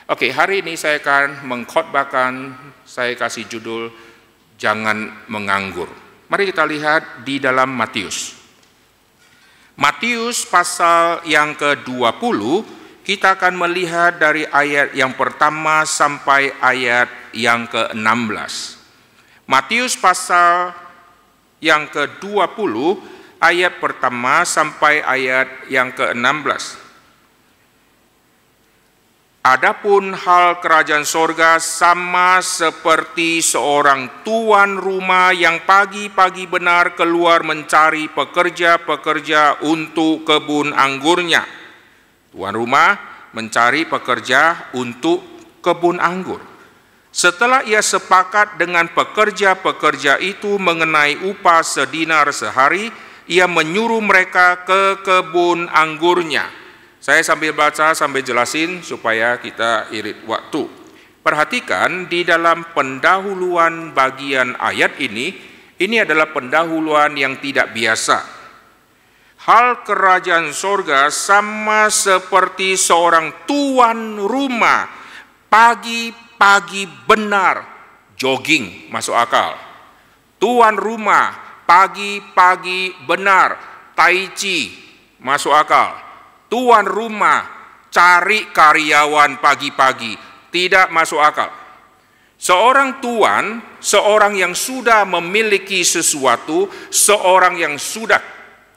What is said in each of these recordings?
Oke, hari ini saya akan mengkhotbahkan, saya kasih judul Jangan Menganggur. Mari kita lihat di dalam Matius. Matius pasal yang ke-20, kita akan melihat dari ayat yang pertama sampai ayat yang ke-16. Matius pasal yang ke-20, ayat pertama sampai ayat yang ke-16. Adapun hal kerajaan sorga sama seperti seorang tuan rumah yang pagi-pagi benar keluar mencari pekerja-pekerja untuk kebun anggurnya. Tuan rumah mencari pekerja untuk kebun anggur. Setelah ia sepakat dengan pekerja-pekerja itu mengenai upah sedinar sehari, ia menyuruh mereka ke kebun anggurnya. Saya sambil baca, sambil jelasin supaya kita irit waktu. Perhatikan di dalam pendahuluan bagian ayat ini adalah pendahuluan yang tidak biasa. Hal kerajaan sorga sama seperti seorang tuan rumah, pagi-pagi benar, jogging, masuk akal. Tuan rumah, pagi-pagi benar, tai chi, masuk akal. Tuan rumah cari karyawan pagi-pagi, tidak masuk akal. Seorang tuan, seorang yang sudah memiliki sesuatu, seorang yang sudah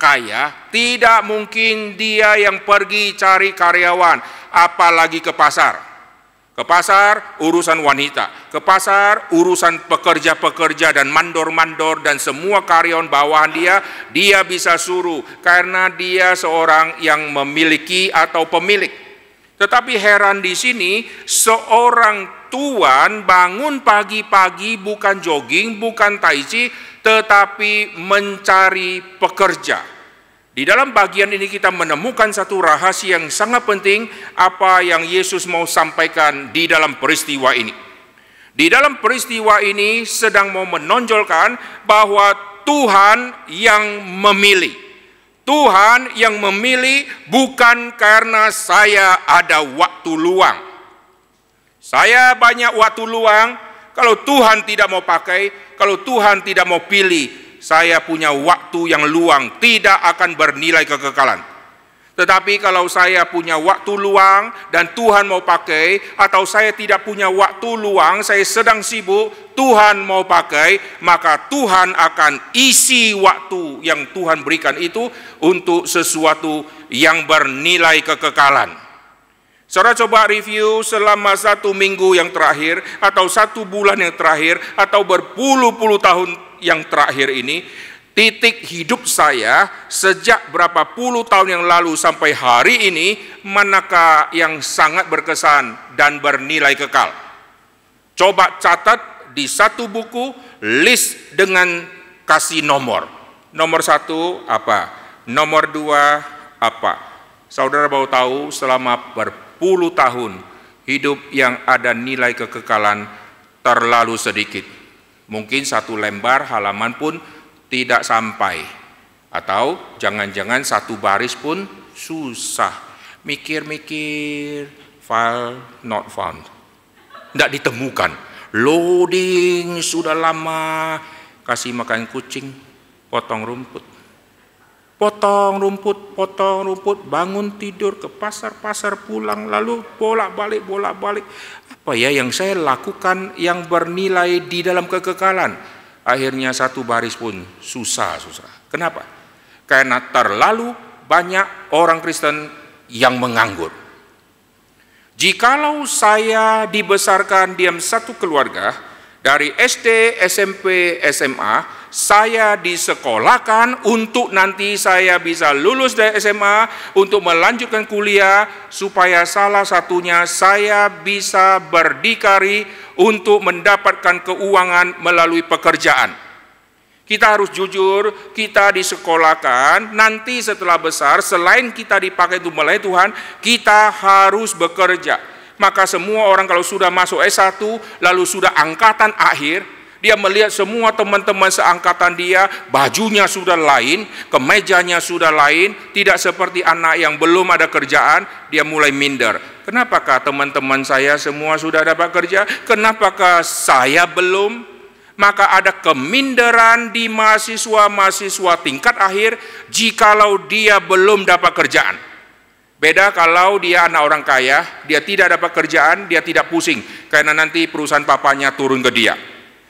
kaya, tidak mungkin dia yang pergi cari karyawan, apalagi ke pasar. Ke pasar urusan wanita, ke pasar urusan pekerja-pekerja dan mandor-mandor dan semua karyawan bawahan dia bisa suruh karena dia seorang yang memiliki atau pemilik. Tetapi heran di sini, seorang tuan bangun pagi-pagi bukan jogging, bukan tai chi, tetapi mencari pekerja. Di dalam bagian ini kita menemukan satu rahasia yang sangat penting, apa yang Yesus mau sampaikan di dalam peristiwa ini. Di dalam peristiwa ini sedang mau menonjolkan bahwa Tuhan yang memilih. Tuhan yang memilih bukan karena saya ada waktu luang. Saya banyak waktu luang, kalau Tuhan tidak mau pakai, kalau Tuhan tidak mau pilih, saya punya waktu yang luang, tidak akan bernilai kekekalan. Tetapi kalau saya punya waktu luang dan Tuhan mau pakai, atau saya tidak punya waktu luang, saya sedang sibuk, Tuhan mau pakai, maka Tuhan akan isi waktu yang Tuhan berikan itu untuk sesuatu yang bernilai kekekalan. Saudara coba review selama 1 minggu yang terakhir, atau 1 bulan yang terakhir, atau berpuluh-puluh tahun yang terakhir ini, titik hidup saya sejak berapa puluh tahun yang lalu sampai hari ini, manakah yang sangat berkesan dan bernilai kekal? Coba catat di satu buku, list dengan kasih nomor. Nomor 1 apa? Nomor 2 apa? Saudara mau tahu selama berpuluh tahun hidup yang ada nilai kekekalan terlalu sedikit. Mungkin 1 lembar halaman pun tidak sampai. Atau jangan-jangan 1 baris pun susah. Mikir-mikir, file not found. Tidak ditemukan. Loading sudah lama. Kasih makan kucing, potong rumput. Potong rumput, bangun tidur, ke pasar-pasar, pulang, lalu bolak-balik. Apa ya yang saya lakukan yang bernilai di dalam kekekalan? Akhirnya 1 baris pun susah. Kenapa? Karena terlalu banyak orang Kristen yang menganggur. Jikalau saya dibesarkan diam satu keluarga, dari SD, SMP, SMA, saya disekolahkan untuk nanti saya bisa lulus dari SMA, untuk melanjutkan kuliah, supaya salah satunya saya bisa berdikari untuk mendapatkan keuangan melalui pekerjaan. Kita harus jujur, kita disekolahkan, nanti setelah besar, selain kita dipakai untuk melayani Tuhan, kita harus bekerja. Maka semua orang kalau sudah masuk S1, lalu sudah angkatan akhir, dia melihat semua teman-teman seangkatan dia, bajunya sudah lain, kemejanya sudah lain, tidak seperti anak yang belum ada kerjaan, dia mulai minder. Kenapakah teman-teman saya semua sudah dapat kerja? Kenapakah saya belum? Maka ada keminderan di mahasiswa-mahasiswa tingkat akhir jikalau dia belum dapat kerjaan. Beda kalau dia anak orang kaya, dia tidak dapat kerjaan, dia tidak pusing karena nanti perusahaan papanya turun ke dia.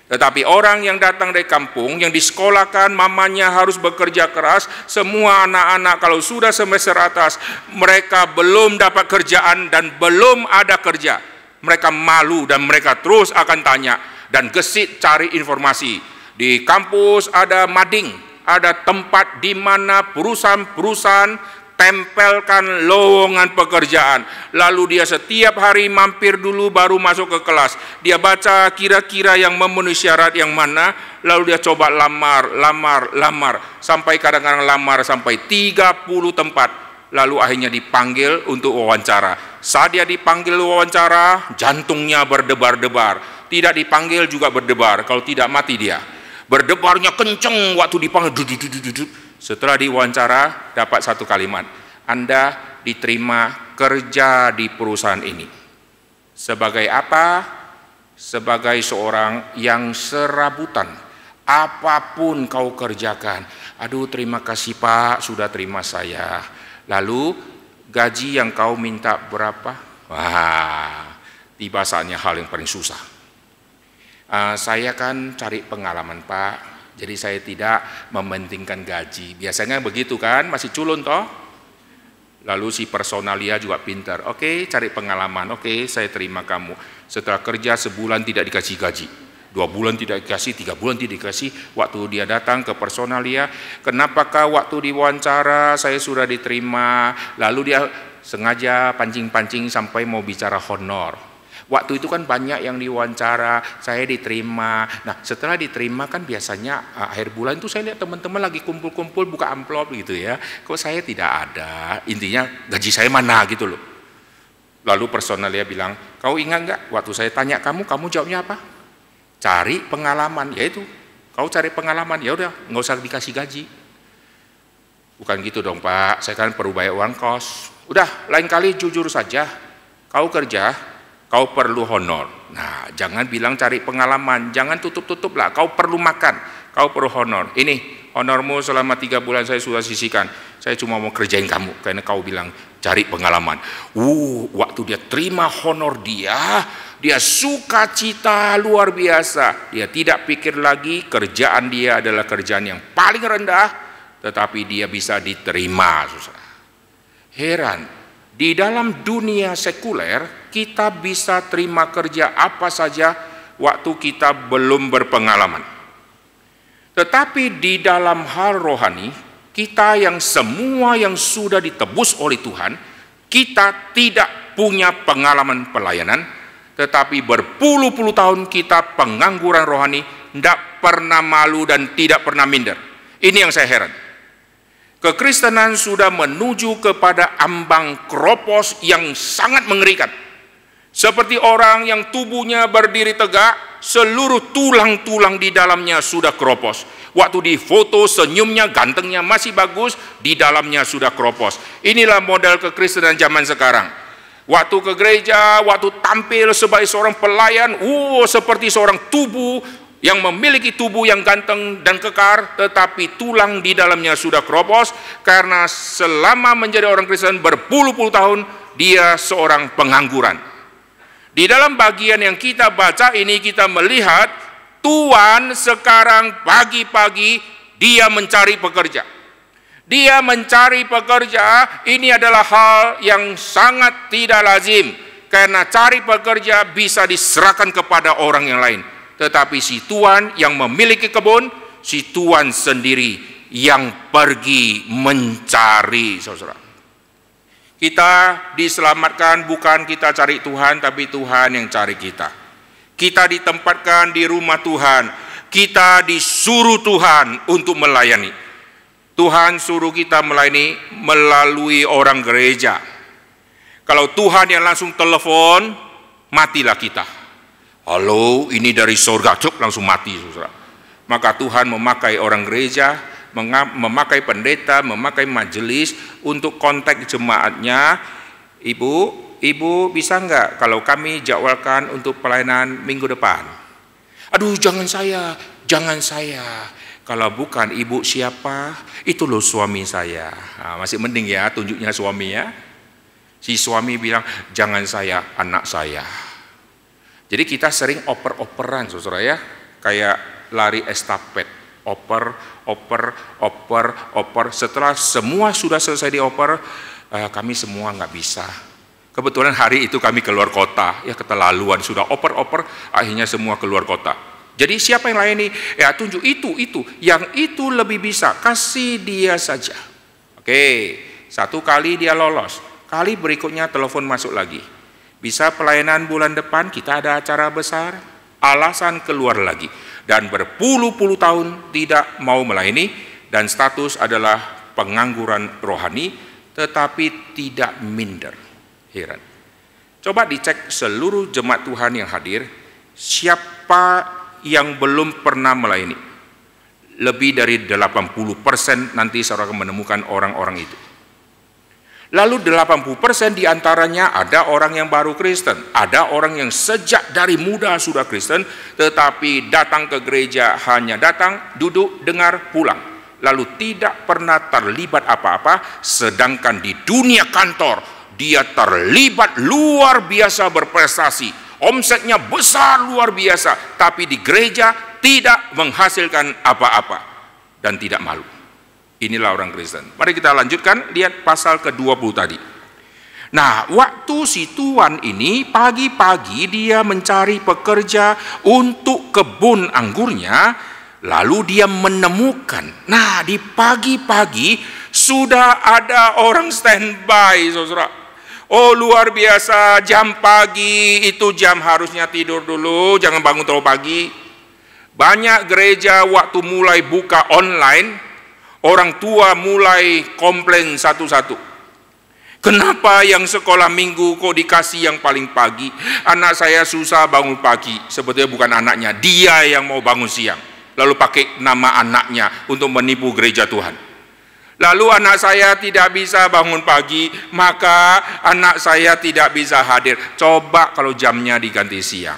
Tetapi orang yang datang dari kampung, yang disekolahkan, mamanya harus bekerja keras, semua anak-anak kalau sudah semester atas, mereka belum dapat kerjaan dan belum ada kerja. Mereka malu dan mereka terus akan tanya dan gesit cari informasi. Di kampus ada mading, ada tempat di mana perusahaan-perusahaan tempelkan lowongan pekerjaan. Lalu dia setiap hari mampir dulu baru masuk ke kelas. Dia baca kira-kira yang memenuhi syarat yang mana, lalu dia coba lamar. Sampai kadang-kadang lamar sampai 30 tempat. Lalu akhirnya dipanggil untuk wawancara. Saat dia dipanggil wawancara, jantungnya berdebar-debar. Tidak dipanggil juga berdebar, kalau tidak mati dia. Berdebarnya kenceng waktu dipanggil. Setelah diwawancara dapat satu kalimat, Anda diterima kerja di perusahaan ini. Sebagai apa? Sebagai seorang yang serabutan. Apapun kau kerjakan. Aduh, terima kasih Pak, sudah terima saya. Lalu gaji yang kau minta berapa? Wah, tiba saatnya hal yang paling susah. Saya kan cari pengalaman Pak. Jadi saya tidak mementingkan gaji. Biasanya begitu kan, masih culun toh. Lalu si personalia juga pintar. Oke, cari pengalaman. Oke, saya terima kamu. Setelah kerja sebulan tidak dikasih gaji. 2 bulan tidak dikasih, 3 bulan tidak dikasih. Waktu dia datang ke personalia, kenapakah waktu diwawancara saya sudah diterima? Lalu dia sengaja pancing-pancing sampai mau bicara honor. Waktu itu kan banyak yang diwawancara, saya diterima. Nah, setelah diterima kan biasanya akhir bulan itu saya lihat teman-teman lagi kumpul-kumpul buka amplop gitu ya. Kok saya tidak ada? Intinya gaji saya mana gitu loh. Lalu personalia bilang, kau ingat nggak waktu saya tanya kamu jawabnya apa? Cari pengalaman. Ya itu, kau cari pengalaman. Ya udah, nggak usah dikasih gaji. Bukan gitu dong Pak, saya kan perlu bayar uang kos. Udah, lain kali jujur saja. Kau kerja, kau perlu honor. Nah, jangan bilang cari pengalaman, jangan tutup-tutup lah. Kau perlu makan, kau perlu honor. Ini honormu selama 3 bulan saya sudah sisihkan. Saya cuma mau kerjain kamu karena kau bilang cari pengalaman. Waktu dia terima honor dia sukacita luar biasa. Dia tidak pikir lagi kerjaan dia adalah kerjaan yang paling rendah, tetapi dia bisa diterima. Heran. Di dalam dunia sekuler, kita bisa terima kerja apa saja waktu kita belum berpengalaman. Tetapi di dalam hal rohani, kita yang semua yang sudah ditebus oleh Tuhan, kita tidak punya pengalaman pelayanan, tetapi berpuluh-puluh tahun kita pengangguran rohani, tidak pernah malu dan tidak pernah minder. Ini yang saya heran. Kekristenan sudah menuju kepada ambang keropos yang sangat mengerikan. Seperti orang yang tubuhnya berdiri tegak, seluruh tulang-tulang di dalamnya sudah keropos. Waktu di foto senyumnya, gantengnya masih bagus, di dalamnya sudah keropos. Inilah model kekristenan zaman sekarang. Waktu ke gereja, waktu tampil sebagai seorang pelayan, seperti seorang tubuh yang memiliki tubuh yang ganteng dan kekar, tetapi tulang di dalamnya sudah keropos karena selama menjadi orang Kristen berpuluh-puluh tahun dia seorang pengangguran. Di dalam bagian yang kita baca ini kita melihat Tuhan sekarang pagi-pagi dia mencari pekerja. Dia mencari pekerja, ini adalah hal yang sangat tidak lazim karena cari pekerja bisa diserahkan kepada orang yang lain. Tetapi si Tuhan yang memiliki kebun, si Tuhan sendiri yang pergi mencari, saudara. Kita diselamatkan bukan kita cari Tuhan, tapi Tuhan yang cari kita. Kita ditempatkan di rumah Tuhan, kita disuruh Tuhan untuk melayani. Tuhan suruh kita melayani melalui orang gereja. Kalau Tuhan yang langsung telepon, matilah kita. Halo, ini dari surga, langsung mati, saudara. Maka Tuhan memakai orang gereja, memakai pendeta, memakai majelis untuk kontak jemaatnya. Ibu, Ibu bisa nggak kalau kami jadwalkan untuk pelayanan minggu depan? Aduh, jangan saya. Kalau bukan ibu siapa? Itu loh suami saya. Nah, masih mending ya tunjuknya suami ya. Si suami bilang, jangan saya, anak saya. Jadi kita sering oper-operan, saudara ya. Kayak lari estafet. Oper. Setelah semua sudah selesai dioper, kami semua nggak bisa. Kebetulan hari itu kami keluar kota, ya keterlaluan, sudah oper, akhirnya semua keluar kota. Jadi siapa yang layani? Ya tunjuk itu, yang itu lebih bisa, kasih dia saja. Oke, satu kali dia lolos, kali berikutnya telepon masuk lagi. Bisa pelayanan bulan depan, kita ada acara besar, alasan keluar lagi. Dan berpuluh-puluh tahun tidak mau melayani, dan status adalah pengangguran rohani, tetapi tidak minder. Heran. Coba dicek seluruh jemaat Tuhan yang hadir, siapa yang belum pernah melayani? Lebih dari 80% nanti saudara akan menemukan orang-orang itu. Lalu 80% diantaranya ada orang yang baru Kristen, ada orang yang sejak dari muda sudah Kristen, tetapi datang ke gereja hanya datang, duduk, dengar, pulang. Lalu tidak pernah terlibat apa-apa, sedangkan di dunia kantor, dia terlibat luar biasa berprestasi, omsetnya besar luar biasa, tapi di gereja tidak menghasilkan apa-apa dan tidak malu. Inilah orang Kristen. Mari kita lanjutkan, lihat pasal ke-20 tadi. Nah, waktu si tuan ini pagi-pagi dia mencari pekerja untuk kebun anggurnya, lalu dia menemukan. Nah, di pagi-pagi sudah ada orang standby, saudara. Oh, luar biasa, jam pagi itu jam harusnya tidur dulu, jangan bangun terlalu pagi. Banyak gereja waktu mulai buka online, orang tua mulai komplain satu-satu. Kenapa yang sekolah minggu kok dikasih yang paling pagi? Anak saya susah bangun pagi. Sebetulnya bukan anaknya, dia yang mau bangun siang. Lalu pakai nama anaknya untuk menipu gereja Tuhan. Lalu anak saya tidak bisa bangun pagi, maka anak saya tidak bisa hadir. Coba kalau jamnya diganti siang.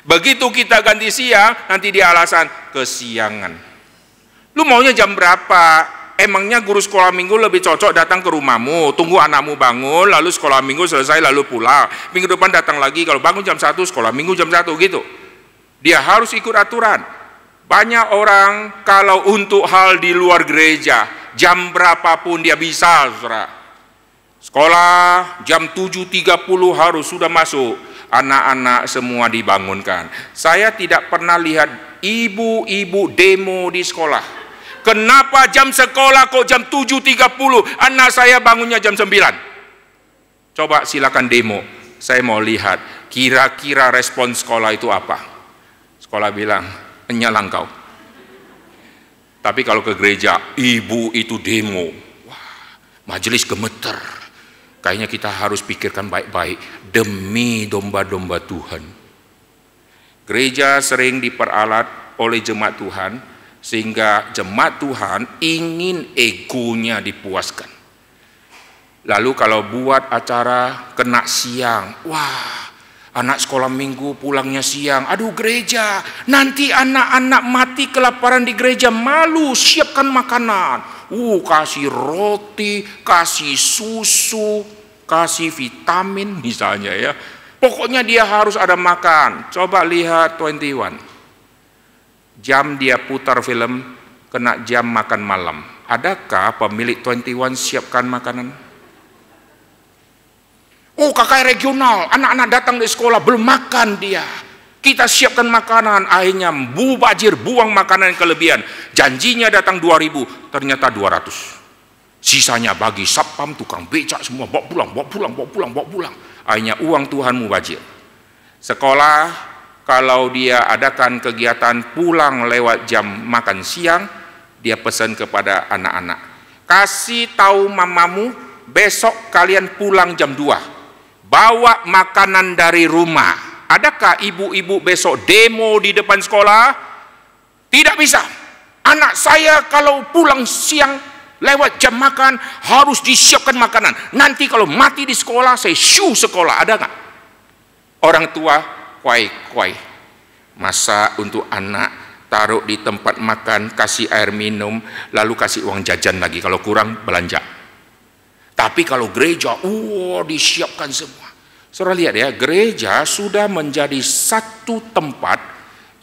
Begitu kita ganti siang, nanti dia alasan kesiangan. Lu maunya jam berapa? Emangnya guru sekolah minggu lebih cocok datang ke rumahmu, tunggu anakmu bangun, lalu sekolah minggu selesai lalu pulang. Minggu depan datang lagi, kalau bangun jam 1, sekolah minggu jam 1 gitu. Dia harus ikut aturan. Banyak orang kalau untuk hal di luar gereja, jam berapapun dia bisa, saudara. Sekolah jam 7.30 harus sudah masuk. Anak-anak semua dibangunkan. Saya tidak pernah lihat ibu-ibu demo di sekolah. Kenapa jam sekolah kok jam 7.30? Anak saya bangunnya jam 9. Coba silakan demo. Saya mau lihat kira-kira respon sekolah itu apa. Sekolah bilang, nyala engkau. Tapi kalau ke gereja, ibu itu demo. Wah, majelis gemeter. Kayaknya kita harus pikirkan baik-baik demi domba-domba Tuhan. Gereja sering diperalat oleh jemaat Tuhan, sehingga jemaat Tuhan ingin egonya dipuaskan. Lalu kalau buat acara kena siang, wah, anak sekolah minggu pulangnya siang, aduh gereja, nanti anak-anak mati kelaparan di gereja, malu, siapkan makanan. Kasih roti, kasih susu, kasih vitamin misalnya ya. Pokoknya dia harus ada makan. Coba lihat 21. Jam dia putar film, kena jam makan malam. Adakah pemilik 21 siapkan makanan? KKR regional, anak-anak datang dari sekolah belum makan dia. Kita siapkan makanan, akhirnya mubazir, buang makanan yang kelebihan. Janjinya datang 2.000, ternyata 200. Sisanya bagi satpam, tukang becak semua, bawa pulang. Akhirnya uang Tuhan mubazir. Sekolah, kalau dia adakan kegiatan pulang lewat jam makan siang, dia pesan kepada anak-anak, kasih tahu mamamu, besok kalian pulang jam 2. Bawa makanan dari rumah. Adakah ibu-ibu besok demo di depan sekolah? Tidak bisa. Anak saya kalau pulang siang Lewat jam makan harus disiapkan makanan. Nanti kalau mati di sekolah, saya shoo sekolah. Ada nggak? Orang tua kuai-kuai. Masak untuk anak, taruh di tempat makan, kasih air minum, lalu kasih uang jajan lagi. Kalau kurang, belanja. Tapi kalau gereja, disiapkan semua. Saudara lihat ya, gereja sudah menjadi satu tempat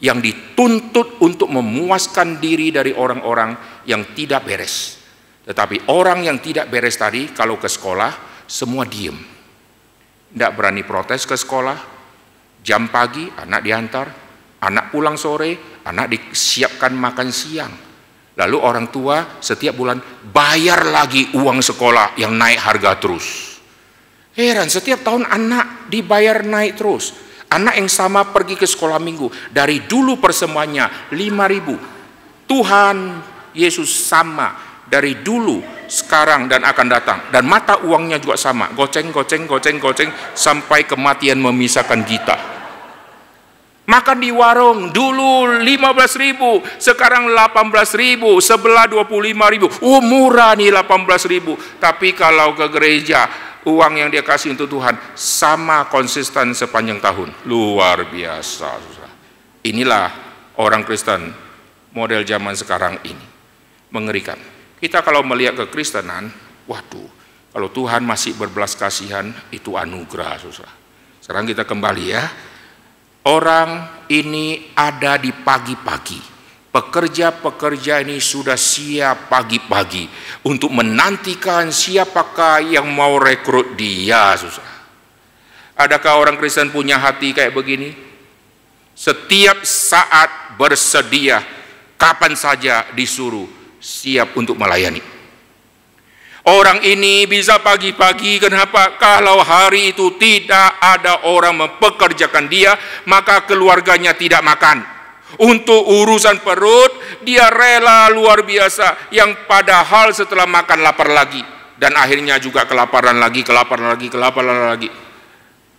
yang dituntut untuk memuaskan diri dari orang-orang yang tidak beres. Tetapi orang yang tidak beres tadi, kalau ke sekolah, semua diem. Tidak berani protes ke sekolah. Jam pagi, anak diantar. Anak pulang sore, anak disiapkan makan siang. Lalu orang tua setiap bulan bayar lagi uang sekolah yang naik harga terus. Heran, setiap tahun anak dibayar naik terus. Anak yang sama pergi ke sekolah minggu. Dari dulu persemuanya 5.000. Tuhan Yesus sama dari dulu, sekarang, dan akan datang. Dan mata uangnya juga sama. Goceng, sampai kematian memisahkan kita. Makan di warung, dulu 15.000, sekarang 18.000, sebelah 25.000. Murah nih 18.000. Tapi kalau ke gereja, uang yang dia kasih untuk Tuhan sama konsisten sepanjang tahun. Luar biasa. Inilah orang Kristen model zaman sekarang ini. Mengerikan. Kita kalau melihat kekristenan, waduh, kalau Tuhan masih berbelas kasihan, itu anugerah. Sekarang kita kembali ya. Orang ini ada di pagi-pagi. Pekerja-pekerja ini sudah siap pagi-pagi untuk menantikan siapakah yang mau rekrut dia. Adakah orang Kristen punya hati kayak begini? Setiap saat bersedia, kapan saja disuruh, siap untuk melayani. Orang ini bisa pagi-pagi, kenapa? Kalau hari itu tidak ada orang mempekerjakan dia, maka keluarganya tidak makan. Untuk urusan perut, dia rela luar biasa, yang padahal setelah makan lapar lagi. Dan akhirnya juga kelaparan lagi.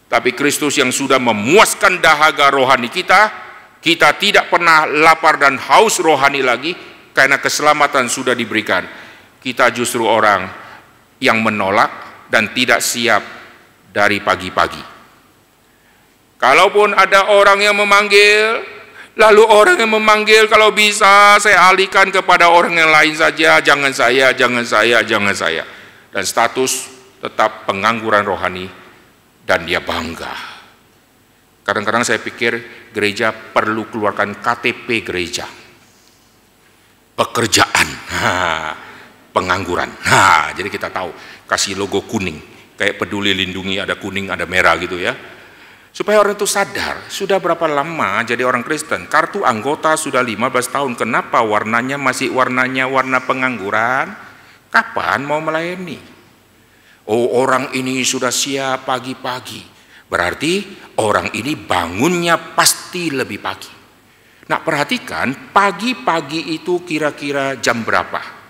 Tapi Kristus yang sudah memuaskan dahaga rohani kita, kita tidak pernah lapar dan haus rohani lagi, karena keselamatan sudah diberikan. Kita justru orang yang menolak dan tidak siap dari pagi-pagi. Kalaupun ada orang yang memanggil, lalu orang yang memanggil kalau bisa saya alihkan kepada orang yang lain saja, jangan saya. Dan status tetap pengangguran rohani dan dia bangga. Kadang-kadang saya pikir gereja perlu keluarkan KTP gereja. Pekerjaan. Pengangguran. Jadi kita tahu, kasih logo kuning, kayak Peduli Lindungi ada kuning, ada merah gitu ya. Supaya orang itu sadar, sudah berapa lama jadi orang Kristen, kartu anggota sudah 15 tahun, kenapa warnanya masih warna pengangguran? Kapan mau melayani? Orang ini sudah siap pagi-pagi, berarti orang ini bangunnya pasti lebih pagi. Nah, perhatikan pagi-pagi itu kira-kira jam berapa?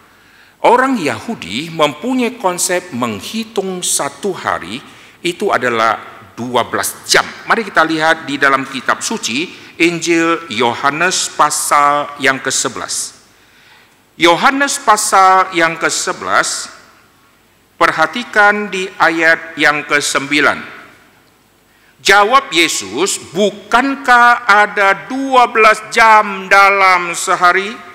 Orang Yahudi mempunyai konsep menghitung satu hari itu adalah 12 jam. Mari kita lihat di dalam kitab suci, Injil Yohanes pasal yang ke-11. Yohanes pasal yang ke-11, perhatikan di ayat yang ke-9. Jawab Yesus, bukankah ada 12 jam dalam sehari?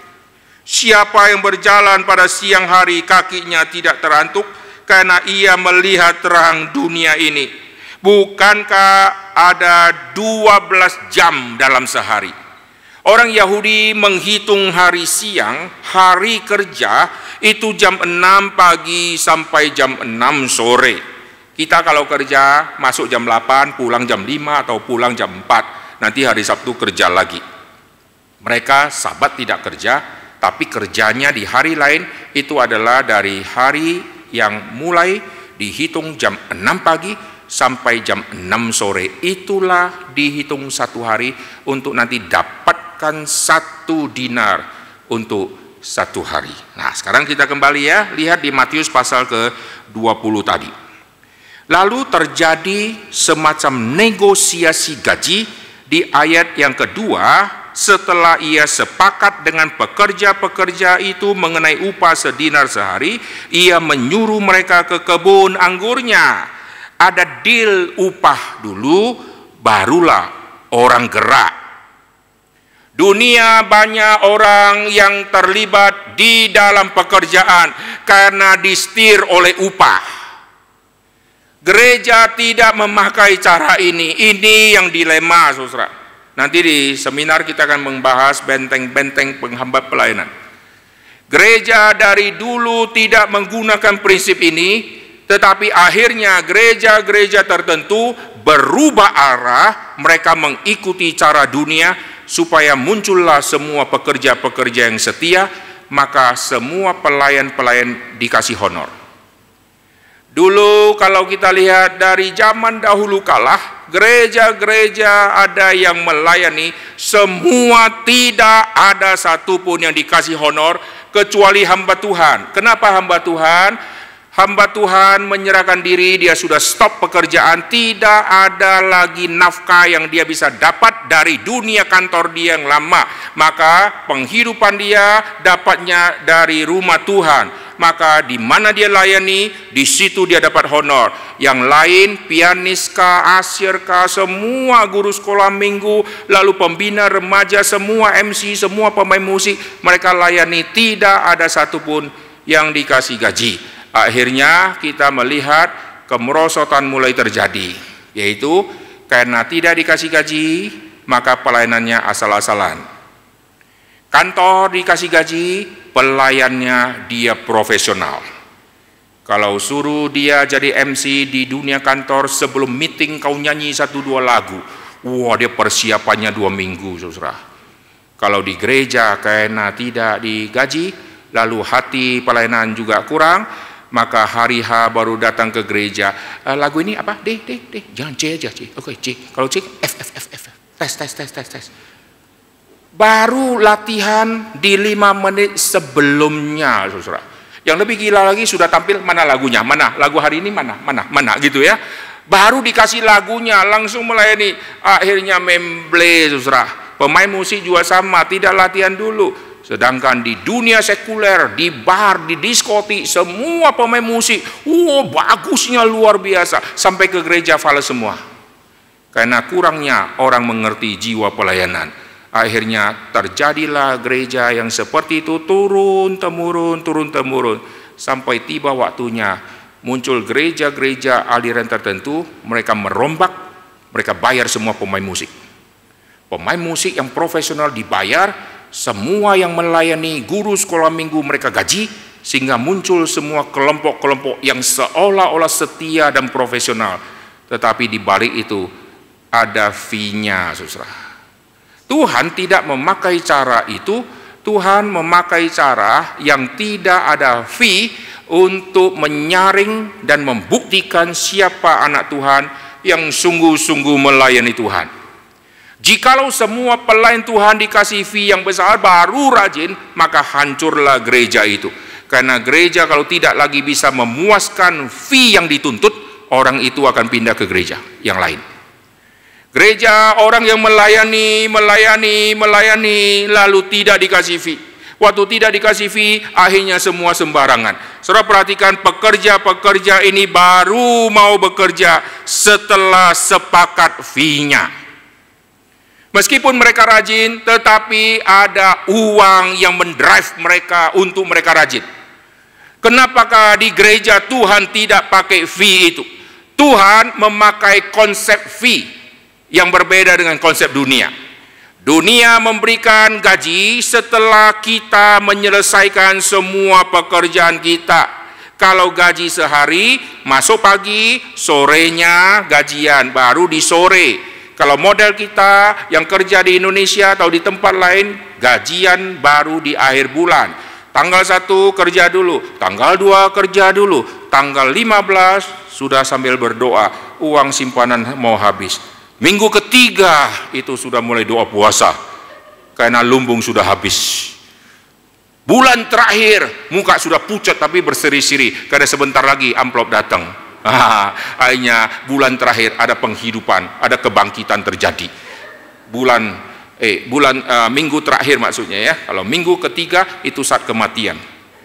Siapa yang berjalan pada siang hari kakinya tidak terantuk karena ia melihat terang dunia ini. Bukankah ada 12 jam dalam sehari? Orang Yahudi menghitung hari siang, hari kerja itu jam 6 pagi sampai jam 6 sore. Kita kalau kerja masuk jam 8, pulang jam 5 atau pulang jam 4. Nanti hari Sabtu kerja lagi. Mereka Sabat tidak kerja, tapi kerjanya di hari lain itu adalah dari hari yang mulai dihitung jam 6 pagi sampai jam 6 sore. Itulah dihitung satu hari untuk nanti dapatkan 1 dinar untuk 1 hari. Nah, sekarang kita kembali ya, lihat di Matius pasal ke-20 tadi. Lalu terjadi semacam negosiasi gaji di ayat yang kedua setelah ia sepakat dengan pekerja-pekerja itu mengenai upah sedinar sehari, ia menyuruh mereka ke kebun anggurnya. Ada deal upah dulu, barulah orang gerak. Dunia banyak orang yang terlibat di dalam pekerjaan karena disetir oleh upah. Gereja tidak memakai cara ini. Ini yang dilema, saudara. Nanti di seminar kita akan membahas benteng-benteng penghambat pelayanan. Gereja dari dulu tidak menggunakan prinsip ini, tetapi akhirnya gereja-gereja tertentu berubah arah, mereka mengikuti cara dunia, supaya muncullah semua pekerja-pekerja yang setia, maka semua pelayan-pelayan dikasih honor. Dulu kalau kita lihat dari zaman dahulu kalah, gereja-gereja ada yang melayani, semua tidak ada satupun yang dikasih honor, kecuali hamba Tuhan. Kenapa hamba Tuhan? Hamba Tuhan menyerahkan diri, dia sudah stop pekerjaan, tidak ada lagi nafkah yang dia bisa dapat dari dunia kantor dia yang lama. Maka penghidupan dia dapatnya dari rumah Tuhan. Maka di mana dia layani, di situ dia dapat honor. Yang lain, pianis kah, asyir kah, semua guru sekolah minggu, lalu pembina remaja, semua MC, semua pemain musik, mereka layani, tidak ada satupun yang dikasih gaji. Akhirnya kita melihat kemerosotan mulai terjadi, yaitu karena tidak dikasih gaji, maka pelayanannya asal-asalan. Kantor dikasih gaji, pelayannya dia profesional. Kalau suruh dia jadi MC di dunia kantor, sebelum meeting kau nyanyi 1-2 lagu, wah dia persiapannya 2 minggu, saudara. Kalau di gereja karena tidak digaji, lalu hati pelayanan juga kurang, maka hari H baru datang ke gereja. Lagu ini apa? D. Jangan C aja, C. Oke, C. Kalau C, F. Tes. Baru latihan di 5 menit sebelumnya, saudara. Yang lebih gila lagi sudah tampil, mana lagunya? Mana? Lagu hari ini mana? Gitu ya. Baru dikasih lagunya, langsung melayani. Akhirnya memble, saudara. Pemain musik juga sama, tidak latihan dulu. Sedangkan di dunia sekuler, di bar, di diskotik, semua pemain musik, bagusnya luar biasa, sampai ke gereja fales semua. Karena kurangnya orang mengerti jiwa pelayanan. Akhirnya terjadilah gereja yang seperti itu, turun temurun, sampai tiba waktunya muncul gereja-gereja aliran tertentu, mereka merombak, mereka bayar semua pemain musik. Pemain musik yang profesional dibayar, semua yang melayani guru sekolah minggu mereka gaji, sehingga muncul semua kelompok-kelompok yang seolah-olah setia dan profesional. Tetapi di balik itu ada fee-nya, saudara. Tuhan tidak memakai cara itu. Tuhan memakai cara yang tidak ada fee untuk menyaring dan membuktikan siapa anak Tuhan yang sungguh-sungguh melayani Tuhan. Jikalau semua pelayan Tuhan dikasih fee yang besar baru rajin, maka hancurlah gereja itu. Karena gereja kalau tidak lagi bisa memuaskan fee yang dituntut, orang itu akan pindah ke gereja yang lain. Gereja orang yang melayani, lalu tidak dikasih fee. Waktu tidak dikasih fee, akhirnya semua sembarangan. Saudara perhatikan, pekerja-pekerja ini baru mau bekerja setelah sepakat fee-nya. Meskipun mereka rajin, tetapi ada uang yang mendrive mereka untuk mereka rajin. Kenapakah di gereja Tuhan tidak pakai fee itu? Tuhan memakai konsep fee yang berbeda dengan konsep dunia. Dunia memberikan gaji setelah kita menyelesaikan semua pekerjaan kita. Kalau gaji sehari, masuk pagi, sorenya gajian, baru di sore. Kalau model kita yang kerja di Indonesia atau di tempat lain, gajian baru di akhir bulan. Tanggal 1 kerja dulu, tanggal 2 kerja dulu, tanggal 15 sudah sambil berdoa, uang simpanan mau habis. Minggu ketiga itu sudah mulai doa puasa, karena lumbung sudah habis. Bulan terakhir, muka sudah pucat tapi berseri-seri, karena sebentar lagi amplop datang. Akhirnya bulan terakhir ada penghidupan, ada kebangkitan terjadi. Bulan minggu terakhir maksudnya ya. Kalau minggu ketiga itu saat kematian.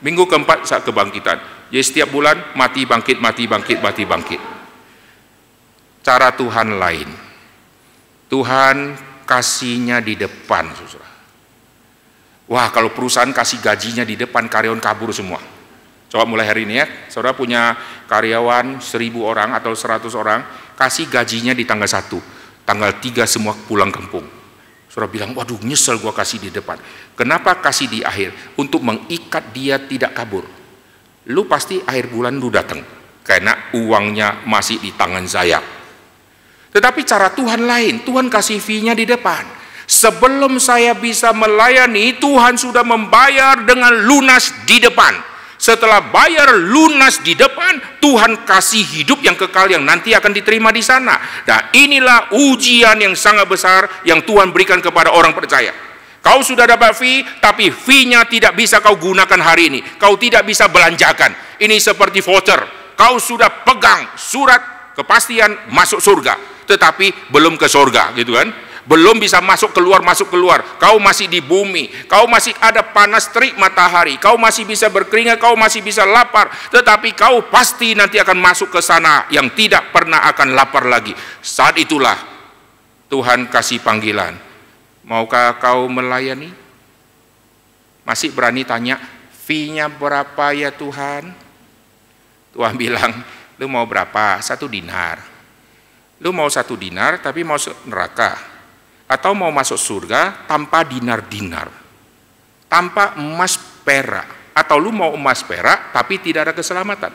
Minggu keempat saat kebangkitan. Jadi setiap bulan mati bangkit, mati bangkit, mati bangkit. Cara Tuhan lain. Tuhan kasihnya di depan, saudara. Wah, kalau perusahaan kasih gajinya di depan, karyawan kabur semua. Coba mulai hari ini ya, saudara punya karyawan 1000 orang atau 100 orang, kasih gajinya di tanggal 1, tanggal 3 semua pulang kampung. Saudara bilang, waduh nyesel gua kasih di depan. Kenapa kasih di akhir? Untuk mengikat dia tidak kabur. Lu pasti akhir bulan lu datang, karena uangnya masih di tangan saya. Tetapi cara Tuhan lain, Tuhan kasih fee-nya di depan. Sebelum saya bisa melayani, Tuhan sudah membayar dengan lunas di depan. Setelah bayar lunas di depan, Tuhan kasih hidup yang kekal yang nanti akan diterima di sana. Dan inilah ujian yang sangat besar yang Tuhan berikan kepada orang percaya. Kau sudah dapat fee, tapi fee-nya tidak bisa kau gunakan hari ini. Kau tidak bisa belanjakan. Ini seperti voucher. Kau sudah pegang surat kepastian masuk surga, tetapi belum ke surga, gitu kan? Belum bisa masuk keluar, kau masih di bumi, kau masih ada panas terik matahari, kau masih bisa berkeringat, kau masih bisa lapar, tetapi kau pasti nanti akan masuk ke sana yang tidak pernah akan lapar lagi. Saat itulah Tuhan kasih panggilan, maukah kau melayani? Masih berani tanya, fee-nya berapa ya Tuhan? Tuhan bilang, lu mau berapa? 1 dinar. Lu mau 1 dinar tapi mau neraka? Atau mau masuk surga tanpa dinar-dinar, tanpa emas perak? Atau lu mau emas perak tapi tidak ada keselamatan?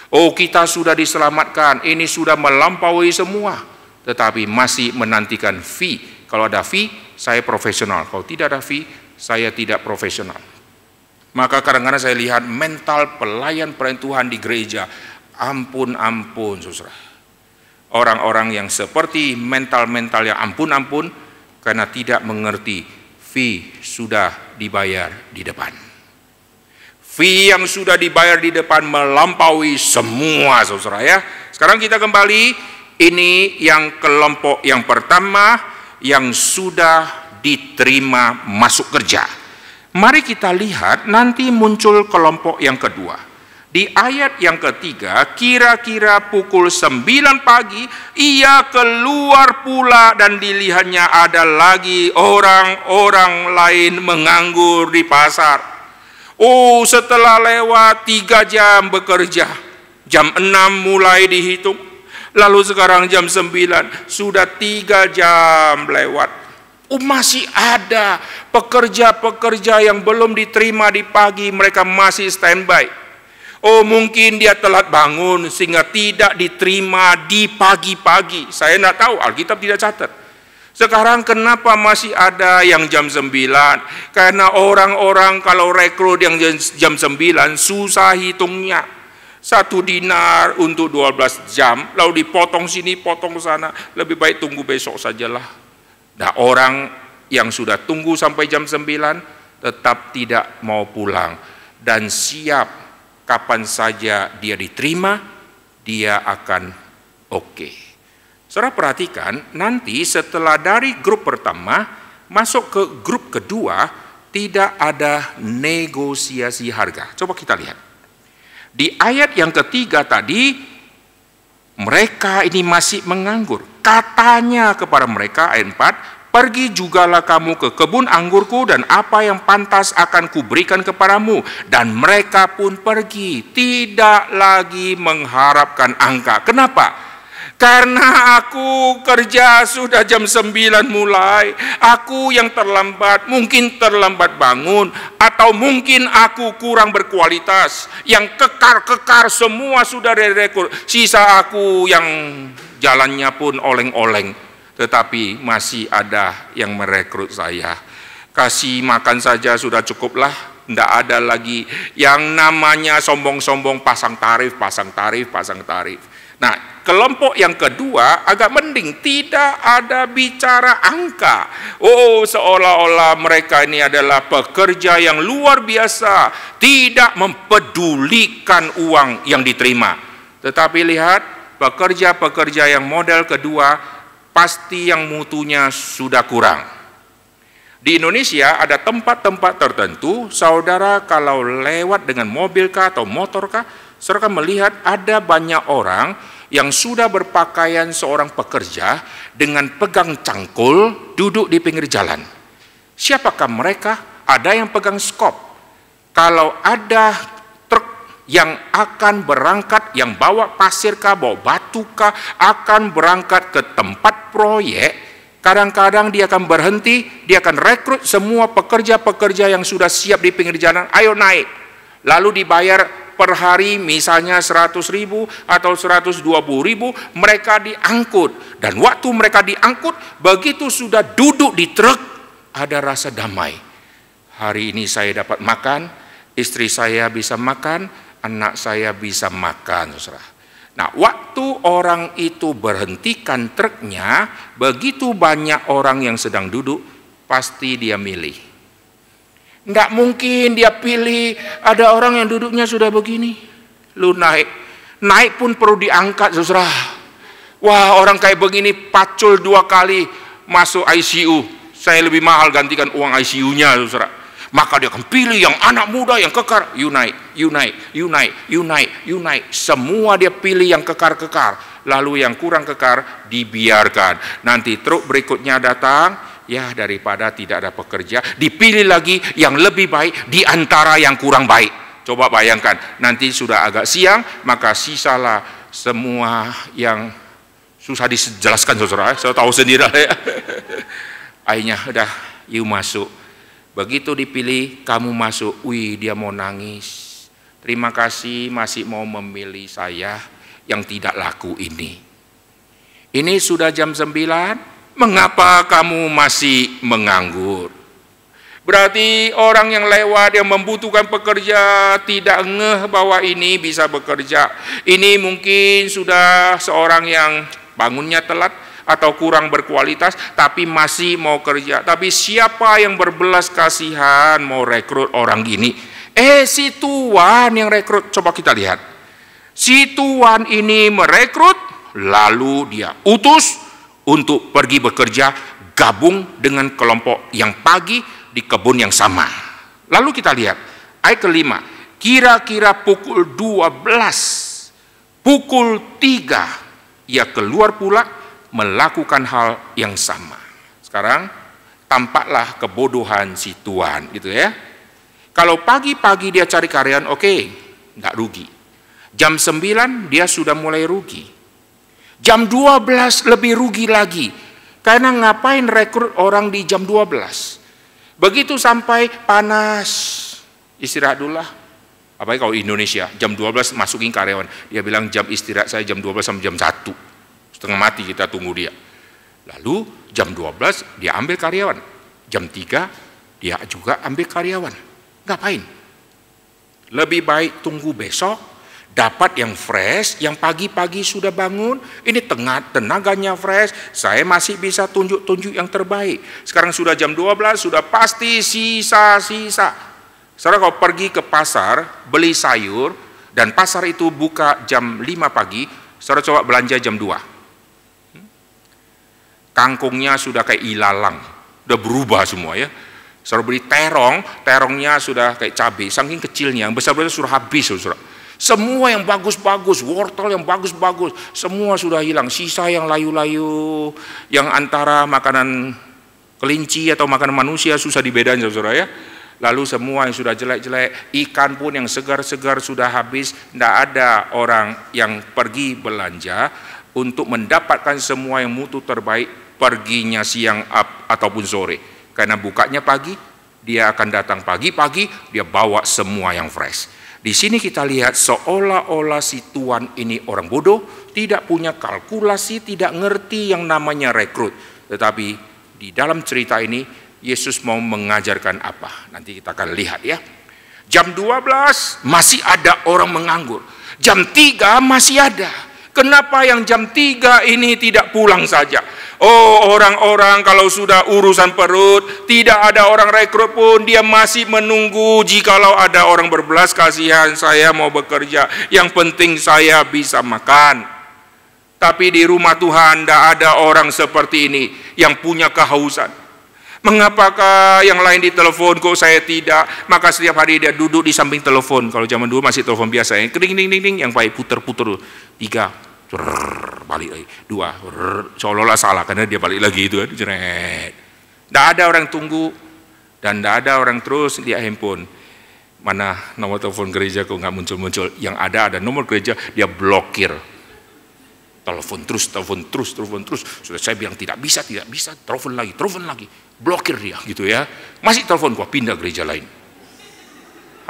Oh, kita sudah diselamatkan, ini sudah melampaui semua, tetapi masih menantikan fee. Kalau ada fee, saya profesional. Kalau tidak ada fee, saya tidak profesional. Maka kadang-kadang saya lihat mental pelayan Tuhan di gereja, ampun saudara. Orang-orang yang seperti mental-mental yang ampun-ampun, karena tidak mengerti fee sudah dibayar di depan. Fee yang sudah dibayar di depan melampaui semua, saudara ya. Sekarang kita kembali, ini yang kelompok yang pertama yang sudah diterima masuk kerja. Mari kita lihat nanti muncul kelompok yang kedua. Di ayat yang ketiga, kira-kira pukul 9 pagi, ia keluar pula dan dilihatnya ada lagi orang-orang lain menganggur di pasar. Oh, setelah lewat 3 jam bekerja, jam 6 mulai dihitung, lalu sekarang jam 9, sudah 3 jam lewat. Oh, masih ada pekerja-pekerja yang belum diterima di pagi, mereka masih standby. Oh, mungkin dia telat bangun sehingga tidak diterima di pagi-pagi. Saya tidak tahu, Alkitab tidak catat. Sekarang kenapa masih ada yang jam 9? Karena orang-orang kalau rekrut yang jam 9 susah hitungnya. 1 dinar untuk 12 jam, lalu dipotong sini, potong sana. Lebih baik tunggu besok sajalah. Nah, orang yang sudah tunggu sampai jam 9 tetap tidak mau pulang dan siap kapan saja dia diterima, dia akan oke. Saudara perhatikan, nanti setelah dari grup pertama masuk ke grup kedua, tidak ada negosiasi harga. Coba kita lihat. Di ayat yang ketiga tadi, mereka ini masih menganggur. Katanya kepada mereka, ayat 4, pergi jugalah kamu ke kebun anggurku dan apa yang pantas akan kuberikan kepadamu. Dan mereka pun pergi, tidak lagi mengharapkan angka. Kenapa? Karena aku kerja sudah jam 9 mulai, aku yang terlambat, mungkin terlambat bangun, atau mungkin aku kurang berkualitas, yang kekar-kekar semua sudah direkrut, sisa aku yang jalannya pun oleng-oleng. Tetapi masih ada yang merekrut saya. Kasih makan saja sudah cukuplah, tidak ada lagi yang namanya sombong-sombong pasang tarif. Nah, kelompok yang kedua agak mending, tidak ada bicara angka. Oh, seolah-olah mereka ini adalah pekerja yang luar biasa, tidak mempedulikan uang yang diterima. Tetapi lihat, pekerja-pekerja yang model kedua pasti yang mutunya sudah kurang. Di Indonesia ada tempat-tempat tertentu, saudara kalau lewat dengan mobil kah atau motor kah, saudara akan melihat ada banyak orang yang sudah berpakaian seorang pekerja dengan pegang cangkul duduk di pinggir jalan. Siapakah mereka? Ada yang pegang skop. Kalau ada truk yang akan berangkat, yang bawa pasir kah, bawa batu kah, akan berangkat ke tempat proyek, kadang-kadang dia akan berhenti, dia akan rekrut semua pekerja-pekerja yang sudah siap di pinggir jalan, ayo naik. Lalu dibayar per hari misalnya 100.000 atau 120.000, mereka diangkut. Dan waktu mereka diangkut, begitu sudah duduk di truk, ada rasa damai. Hari ini saya dapat makan, istri saya bisa makan, anak saya bisa makan, saudara. Nah, waktu orang itu berhentikan truknya, begitu banyak orang yang sedang duduk, pasti dia milih. Enggak mungkin dia pilih, ada orang yang duduknya sudah begini, lu naik. Naik pun perlu diangkat, saudara. Wah, orang kayak begini pacul 2 kali masuk ICU. Saya lebih mahal gantikan uang ICU-nya, saudara. Maka dia akan pilih yang anak muda, yang kekar. You naik, you naik, you naik, you naik, you naik. Semua dia pilih yang kekar-kekar. Lalu yang kurang kekar dibiarkan. Nanti truk berikutnya datang, ya daripada tidak ada pekerja, dipilih lagi yang lebih baik di antara yang kurang baik. Coba bayangkan, nanti sudah agak siang, maka sisalah semua yang susah dijelaskan, saudara. Saya tahu sendiri ya. Akhirnya udah, you masuk. Begitu dipilih, kamu masuk, wih dia mau nangis. Terima kasih masih mau memilih saya yang tidak laku ini. Ini sudah jam 9, mengapa kamu masih menganggur? Berarti orang yang lewat yang membutuhkan pekerja tidak ngeh bahwa ini bisa bekerja. Ini mungkin sudah seorang yang bangunnya telat, atau kurang berkualitas, tapi masih mau kerja. Tapi siapa yang berbelas kasihan mau rekrut orang gini? Si tuan yang rekrut. Coba kita lihat. Si tuan ini merekrut, lalu dia utus untuk pergi bekerja, gabung dengan kelompok yang pagi di kebun yang sama. Lalu kita lihat ayat ke-5. Kira-kira pukul 12, pukul 3, ia keluar pula melakukan hal yang sama. Sekarang tampaklah kebodohan si tuan, gitu ya. Kalau pagi-pagi dia cari karyawan, oke, nggak rugi. Jam 9 dia sudah mulai rugi. Jam 12 lebih rugi lagi. Karena ngapain rekrut orang di jam 12? Begitu sampai panas, istirahat dulu lah. Apalagi kalau Indonesia, jam 12 masukin karyawan. Dia bilang jam istirahat saya jam 12 sampai jam 1. Setengah mati kita tunggu dia. Lalu jam 12 dia ambil karyawan. Jam 3 dia juga ambil karyawan. Ngapain? Lebih baik tunggu besok, dapat yang fresh, yang pagi-pagi sudah bangun, ini tenaganya fresh, saya masih bisa tunjuk-tunjuk yang terbaik. Sekarang sudah jam 12, sudah pasti sisa-sisa. Saudara kalau pergi ke pasar, beli sayur, dan pasar itu buka jam 5 pagi, saudara coba belanja jam 2. Kangkungnya sudah kayak ilalang, udah berubah semua ya. Saudara beli terongnya sudah kayak cabai, saking kecilnya, yang besar-besar sudah habis, saudara. Semua yang bagus-bagus, wortel yang bagus-bagus, semua sudah hilang. Sisa yang layu-layu, yang antara makanan kelinci atau makanan manusia susah dibedain, saudara ya. Lalu semua yang sudah jelek-jelek, ikan pun yang segar-segar sudah habis. Tidak ada orang yang pergi belanja untuk mendapatkan semua yang mutu terbaik, perginya siang ataupun sore. Karena bukanya pagi, dia akan datang pagi-pagi, dia bawa semua yang fresh. Di sini kita lihat seolah-olah si tuan ini orang bodoh, tidak punya kalkulasi, tidak ngerti yang namanya rekrut. Tetapi di dalam cerita ini, Yesus mau mengajarkan apa? Nanti kita akan lihat ya. Jam 12 masih ada orang menganggur. Jam 3 masih ada. Kenapa yang jam 3 ini tidak pulang saja? Oh, orang-orang kalau sudah urusan perut, tidak ada orang rekrut pun, dia masih menunggu jikalau ada orang berbelas kasihan, saya mau bekerja, yang penting saya bisa makan. Tapi di rumah Tuhan tidak ada orang seperti ini yang punya kehausan. Mengapakah yang lain ditelepon kok saya tidak? Maka setiap hari dia duduk di samping telepon. Kalau zaman dulu masih telepon biasa, yang ding ding ding ding, yang baik puter-puter 3, balik lagi 2, seolah-olah salah karena dia balik lagi itu kan, jeret. Tidak ada orang tunggu dan tidak ada orang terus lihat handphone. Mana nomor telepon gereja kok nggak muncul-muncul? Yang ada nomor gereja, dia blokir. Telepon terus. Sudah saya bilang tidak bisa, telepon lagi, blokir dia gitu ya. Masih telepon, gua pindah gereja lain.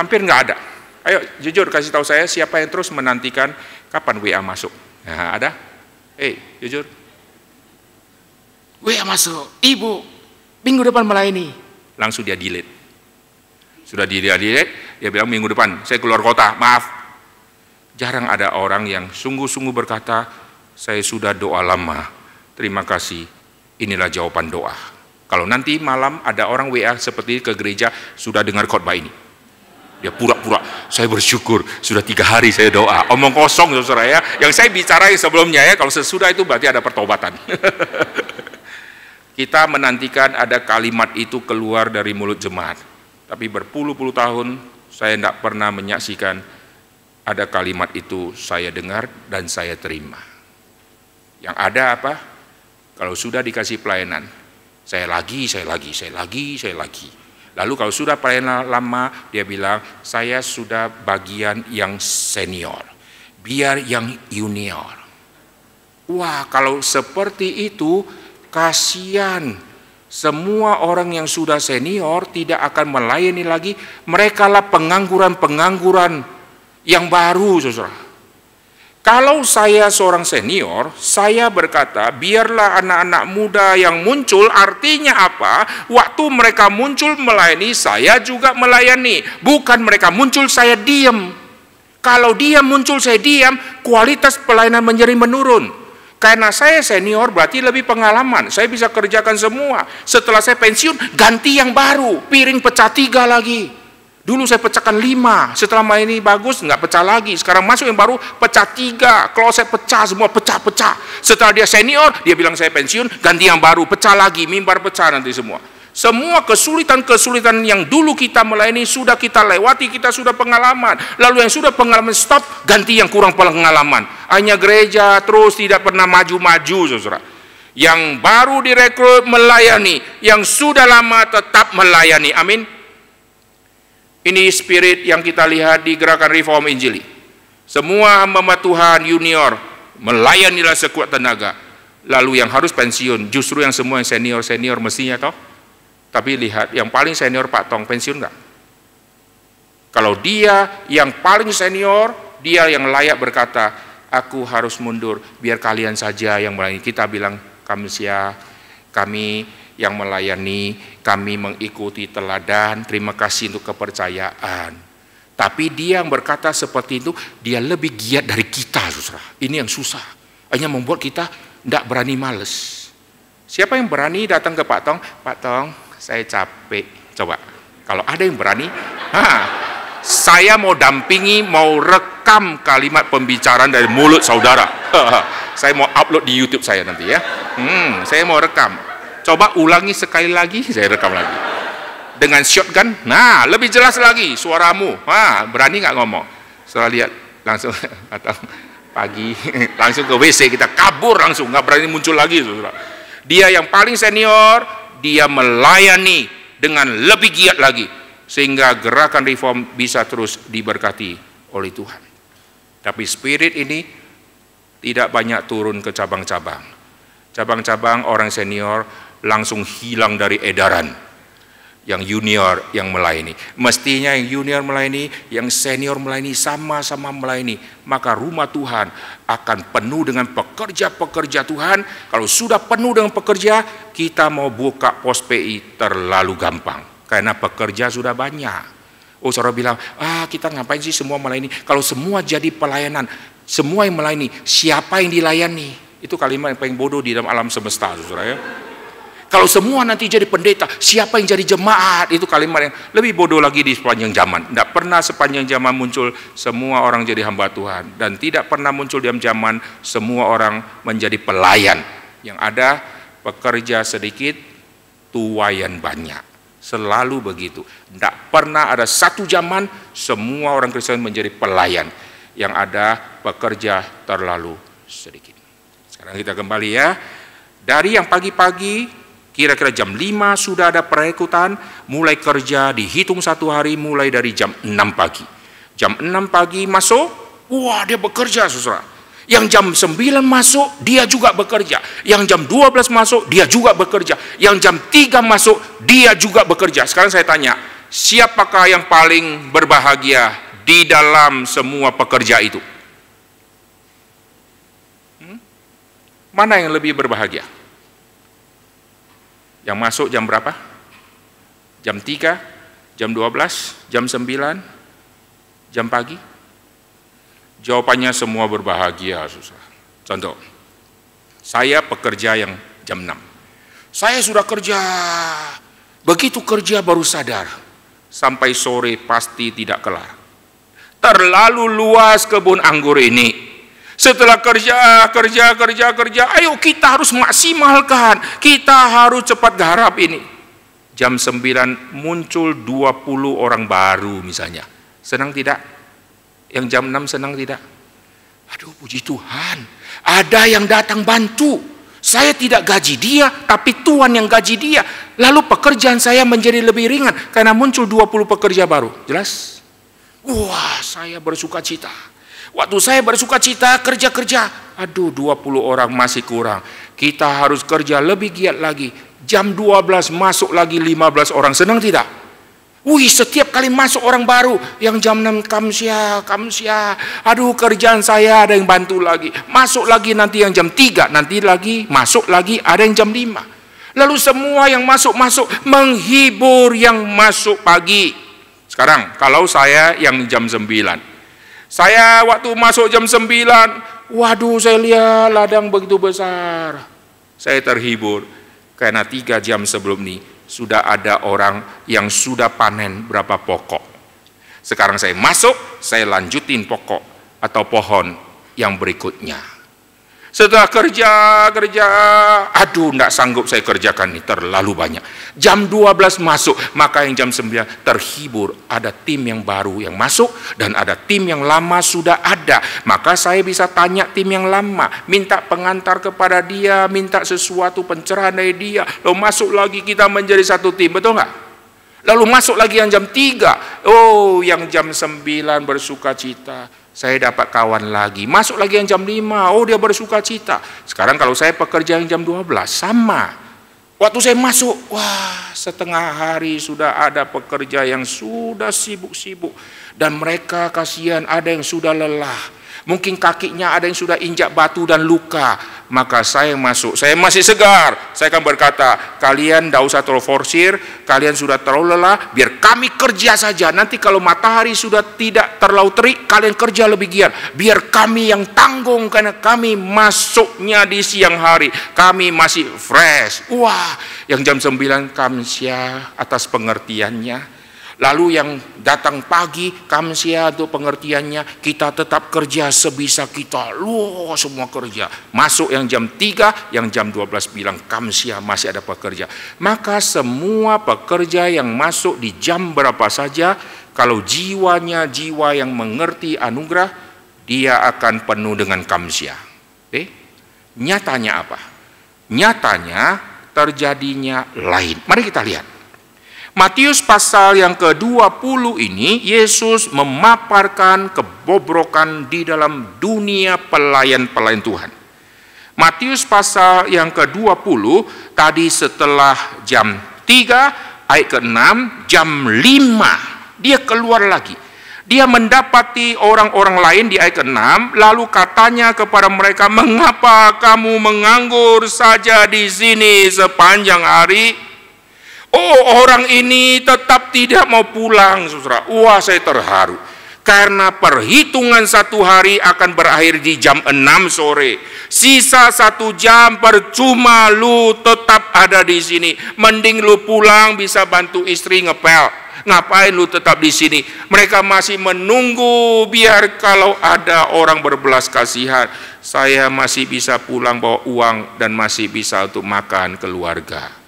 Hampir nggak ada. Ayo jujur kasih tahu saya siapa yang terus menantikan kapan WA masuk. Nah, ada? Jujur. WA masuk, Ibu, minggu depan melayani. Langsung dia delete. Sudah dia delete, dia bilang minggu depan saya keluar kota, maaf. Jarang ada orang yang sungguh-sungguh berkata, saya sudah doa lama, terima kasih, inilah jawaban doa. Kalau nanti malam ada orang WA seperti ke gereja, sudah dengar khotbah ini. Dia pura-pura, saya bersyukur, sudah 3 hari saya doa. Omong kosong saudara ya, yang saya bicara sebelumnya ya, kalau sesudah itu berarti ada pertobatan. Kita menantikan ada kalimat itu keluar dari mulut jemaat. Tapi berpuluh-puluh tahun saya tidak pernah menyaksikan ada kalimat itu saya dengar dan saya terima. Yang ada apa? Kalau sudah dikasih pelayanan, saya lagi. Lalu kalau sudah pelayanan lama, dia bilang, saya sudah bagian yang senior, biar yang junior. Wah, kalau seperti itu, kasihan. Semua orang yang sudah senior tidak akan melayani lagi. Mereka lah pengangguran-pengangguran yang baru, saudara. Kalau saya seorang senior, saya berkata, biarlah anak-anak muda yang muncul, artinya apa? Waktu mereka muncul melayani, saya juga melayani. Bukan mereka muncul, saya diam. Kalau dia muncul, saya diam, kualitas pelayanan menjadi menurun. Karena saya senior, berarti lebih pengalaman. Saya bisa kerjakan semua. Setelah saya pensiun, ganti yang baru. Piring pecah 3 lagi. Dulu saya pecahkan 5, setelah main ini bagus, nggak pecah lagi. Sekarang masuk yang baru, pecah 3, kloset pecah, semua pecah-pecah. Setelah dia senior, dia bilang saya pensiun, ganti yang baru, pecah lagi, mimbar pecah nanti semua. Semua kesulitan-kesulitan yang dulu kita melayani, sudah kita lewati, kita sudah pengalaman. Lalu yang sudah pengalaman stop, ganti yang kurang pengalaman. Hanya gereja terus tidak pernah maju-maju, saudara. Yang baru direkrut melayani, yang sudah lama tetap melayani, amin. Ini spirit yang kita lihat di gerakan reform Injili. Semua hamba Tuhan junior melayanilah sekuat tenaga. Lalu yang harus pensiun, justru yang semua yang senior mestinya toh. Tapi lihat, yang paling senior Pak Tong pensiun enggak? Kalau dia yang paling senior, dia yang layak berkata, aku harus mundur, biar kalian saja yang melayani. Kita bilang, kami yang melayani, kami mengikuti teladan, terima kasih untuk kepercayaan. Tapi dia yang berkata seperti itu, dia lebih giat dari kita, saudara. Ini yang susah, hanya membuat kita tidak berani males. Siapa yang berani datang ke Pak Tong? Pak Tong, saya capek. Coba, kalau ada yang berani, saya mau dampingi, mau rekam kalimat pembicaraan dari mulut saudara. Saya mau upload di YouTube saya nanti ya. Saya mau rekam. Coba ulangi sekali lagi, saya rekam lagi. Dengan shotgun, nah lebih jelas lagi suaramu. Berani nggak ngomong? Setelah lihat, langsung datang pagi, langsung ke WC, kita kabur langsung, nggak berani muncul lagi. Saudara. Dia yang paling senior, dia melayani dengan lebih giat lagi. Sehingga gerakan reform bisa terus diberkati oleh Tuhan. Tapi spirit ini tidak banyak turun ke cabang-cabang. Cabang-cabang orang senior langsung hilang dari edaran. Yang junior yang melayani. Mestinya yang junior melayani, yang senior melayani, sama-sama melayani. Maka rumah Tuhan akan penuh dengan pekerja-pekerja Tuhan. Kalau sudah penuh dengan pekerja, kita mau buka pos PI terlalu gampang. Karena pekerja sudah banyak. Saudara bilang, kita ngapain sih semua melayani? Kalau semua jadi pelayanan, semua yang melayani, siapa yang dilayani? Itu kalimat yang paling bodoh di dalam alam semesta, saudara ya. Kalau semua nanti jadi pendeta, siapa yang jadi jemaat? Itu kalimat yang lebih bodoh lagi di sepanjang zaman. Tidak pernah sepanjang zaman muncul semua orang jadi hamba Tuhan. Dan tidak pernah muncul di dalam zaman semua orang menjadi pelayan. Yang ada pekerja sedikit, tuayan banyak. Selalu begitu. Tidak pernah ada satu zaman semua orang Kristen menjadi pelayan. Yang ada pekerja terlalu sedikit. Sekarang kita kembali ya. Dari yang pagi-pagi, kira-kira jam 5 sudah ada perekrutan, mulai kerja dihitung satu hari mulai dari jam 6 pagi. Jam 6 pagi masuk, wah dia bekerja saudara. Yang jam 9 masuk, dia juga bekerja. Yang jam 12 masuk, dia juga bekerja. Yang jam 3 masuk, dia juga bekerja. Sekarang saya tanya, siapakah yang paling berbahagia di dalam semua pekerja itu? Mana yang lebih berbahagia? Yang masuk jam berapa? Jam 3, jam 12, jam 9, jam pagi? Jawabannya semua berbahagia, susah. Contoh, saya pekerja yang jam 6. Saya sudah kerja, begitu kerja baru sadar, sampai sore pasti tidak kelar. Terlalu luas kebun anggur ini. Setelah kerja, ayo kita harus maksimalkan, kita harus cepat garap ini. Jam 9 muncul 20 orang baru misalnya. Senang tidak? Yang jam 6 senang tidak? Aduh puji Tuhan, ada yang datang bantu. Saya tidak gaji dia, tapi Tuhan yang gaji dia. Lalu pekerjaan saya menjadi lebih ringan, karena muncul 20 pekerja baru. Jelas? Wah, saya bersuka cita. Waktu saya bersuka cita, kerja-kerja. Aduh, 20 orang masih kurang. Kita harus kerja lebih giat lagi. Jam 12 masuk lagi 15 orang. Senang tidak? Wih, setiap kali masuk orang baru. Yang jam 6, kamsia. Aduh, kerjaan saya ada yang bantu lagi. Masuk lagi nanti yang jam 3. Nanti lagi, masuk lagi ada yang jam 5. Lalu semua yang masuk-masuk menghibur yang masuk pagi. Sekarang, kalau saya yang jam 9. Saya waktu masuk jam 9, waduh saya lihat ladang begitu besar. Saya terhibur, karena 3 jam sebelum ini, sudah ada orang yang sudah panen berapa pokok. Sekarang saya masuk, saya lanjutin pokok atau pohon yang berikutnya. Setelah kerja, aduh tidak sanggup saya kerjakan ini, terlalu banyak. Jam 12 masuk, maka yang jam 9 terhibur, ada tim yang baru yang masuk, dan ada tim yang lama sudah ada. Maka saya bisa tanya tim yang lama, minta pengantar kepada dia, minta sesuatu pencerahan dari dia, lalu masuk lagi kita menjadi satu tim, betul nggak? Lalu masuk lagi yang jam 3, oh yang jam 9 bersuka cita. Saya dapat kawan lagi, masuk lagi yang jam 5, oh dia bersuka cita. Sekarang kalau saya pekerja yang jam 12, sama. Waktu saya masuk, wah setengah hari sudah ada pekerja yang sudah sibuk-sibuk. Dan mereka kasihan, ada yang sudah lelah. Mungkin kakinya ada yang sudah injak batu dan luka. Maka saya masuk, saya masih segar. Saya akan berkata, kalian tidak usah terlalu forsir, kalian sudah terlalu lelah, biar kami kerja saja. Nanti kalau matahari sudah tidak terlalu terik, kalian kerja lebih giat. Biar kami yang tanggung, karena kami masuknya di siang hari. Kami masih fresh. Wah, yang jam 9 kamsia atas pengertiannya. Lalu yang datang pagi, kamsia untuk pengertiannya, kita tetap kerja sebisa kita. Loh, semua kerja. Masuk yang jam 3, yang jam 12 bilang kamsia masih ada pekerja. Maka semua pekerja yang masuk di jam berapa saja, kalau jiwanya jiwa yang mengerti anugerah, dia akan penuh dengan kamsia. Nyatanya apa? Nyatanya terjadinya lain. Mari kita lihat. Matius pasal yang ke-20 ini, Yesus memaparkan kebobrokan di dalam dunia pelayan-pelayan Tuhan. Matius pasal yang ke-20, tadi setelah jam 3, ayat ke-6, jam 5, dia keluar lagi. Dia mendapati orang-orang lain di ayat ke-6, lalu katanya kepada mereka, mengapa kamu menganggur saja di sini sepanjang hari? Oh, orang ini tetap tidak mau pulang, saudara. Wah, saya terharu. Karena perhitungan 1 hari akan berakhir di jam 6 sore. Sisa 1 jam percuma lu tetap ada di sini. Mending lu pulang bisa bantu istri ngepel. Ngapain lu tetap di sini? Mereka masih menunggu biar kalau ada orang berbelas kasihan, saya masih bisa pulang bawa uang dan masih bisa untuk makan keluarga.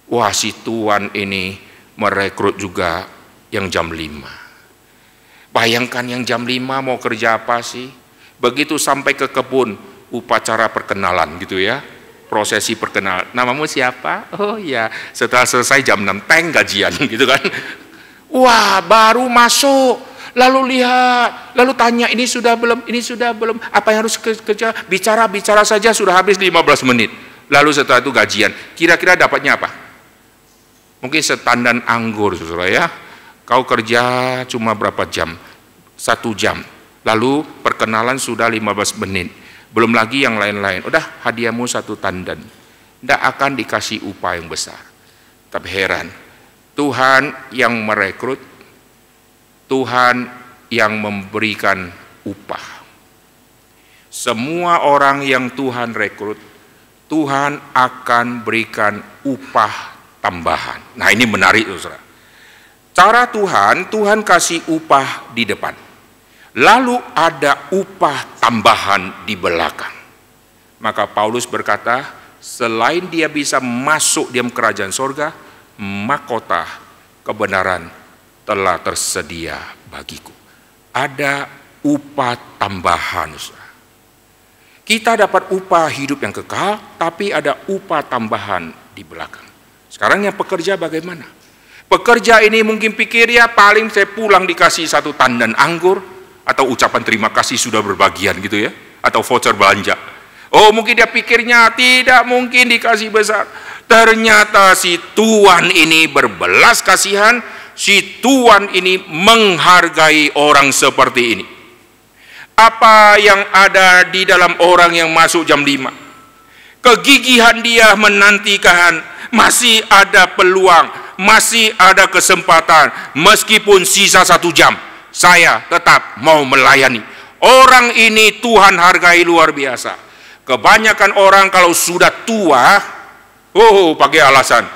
Wah, si tuan ini merekrut juga yang jam 5. Bayangkan yang jam 5 mau kerja apa sih? Begitu sampai ke kebun, upacara perkenalan gitu ya. Prosesi perkenalan. Namamu siapa? Oh ya, setelah selesai jam 6, teng gajian gitu kan. Wah, baru masuk. Lalu lihat, lalu tanya, ini sudah belum, ini sudah belum, apa yang harus kerja? Bicara saja sudah habis 15 menit. Lalu setelah itu gajian. Kira-kira dapatnya apa? Mungkin setandan anggur, saudara ya. Kau kerja cuma berapa jam? 1 jam. Lalu perkenalan sudah 15 menit. Belum lagi yang lain-lain. Udah, hadiahmu 1 tandan. Tidak akan dikasih upah yang besar. Tapi heran, Tuhan yang merekrut, Tuhan yang memberikan upah. Semua orang yang Tuhan rekrut, Tuhan akan berikan upah tambahan. Nah, ini menarik, saudara. Cara Tuhan kasih upah di depan. Lalu ada upah tambahan di belakang. Maka Paulus berkata, selain dia bisa masuk diam kerajaan sorga, mahkota kebenaran telah tersedia bagiku. Ada upah tambahan. Kita dapat upah hidup yang kekal, tapi ada upah tambahan di belakang. Sekarang yang pekerja bagaimana? Pekerja ini mungkin pikir ya paling saya pulang dikasih 1 tandan anggur, atau ucapan terima kasih sudah berbagian gitu ya, atau voucher belanja. Oh, mungkin dia pikirnya tidak mungkin dikasih besar. Ternyata si tuan ini berbelas kasihan, si tuan ini menghargai orang seperti ini. Apa yang ada di dalam orang yang masuk jam 5? Kegigihan dia menantikan, masih ada peluang, masih ada kesempatan, meskipun sisa 1 jam, saya tetap mau melayani. Orang ini Tuhan hargai luar biasa. Kebanyakan orang kalau sudah tua, pakai alasan,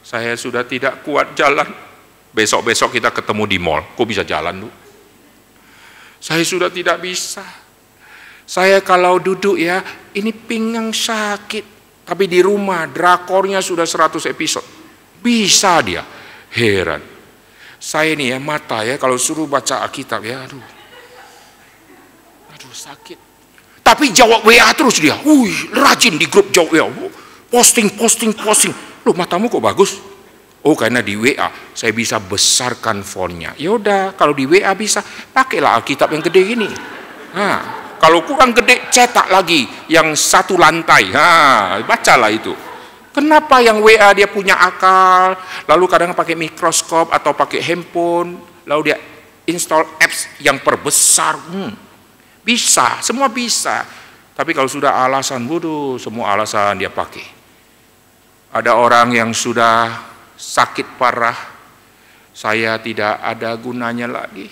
saya sudah tidak kuat jalan. Besok-besok kita ketemu di mall, kok bisa jalan, Bu? Saya sudah tidak bisa. Saya kalau duduk ya, ini pinggang sakit. Tapi di rumah, drakornya sudah 100 episode. Bisa dia. Heran. Saya ini ya, mata ya, kalau suruh baca Alkitab ya, aduh sakit. Tapi jawab WA terus dia. Rajin di grup jawab WA. Posting. Loh, matamu kok bagus? Oh, karena di WA saya bisa besarkan fontnya. Ya udah, kalau di WA bisa, pakailah Alkitab yang gede gini. Kalau kurang gede, cetak lagi yang 1 lantai. Bacalah itu. Kenapa yang WA dia punya akal, lalu kadang pakai mikroskop atau pakai handphone, lalu dia install apps yang perbesar. Bisa, semua bisa. Tapi kalau sudah alasan, semua alasan dia pakai. Ada orang yang sudah sakit parah, saya tidak ada gunanya lagi.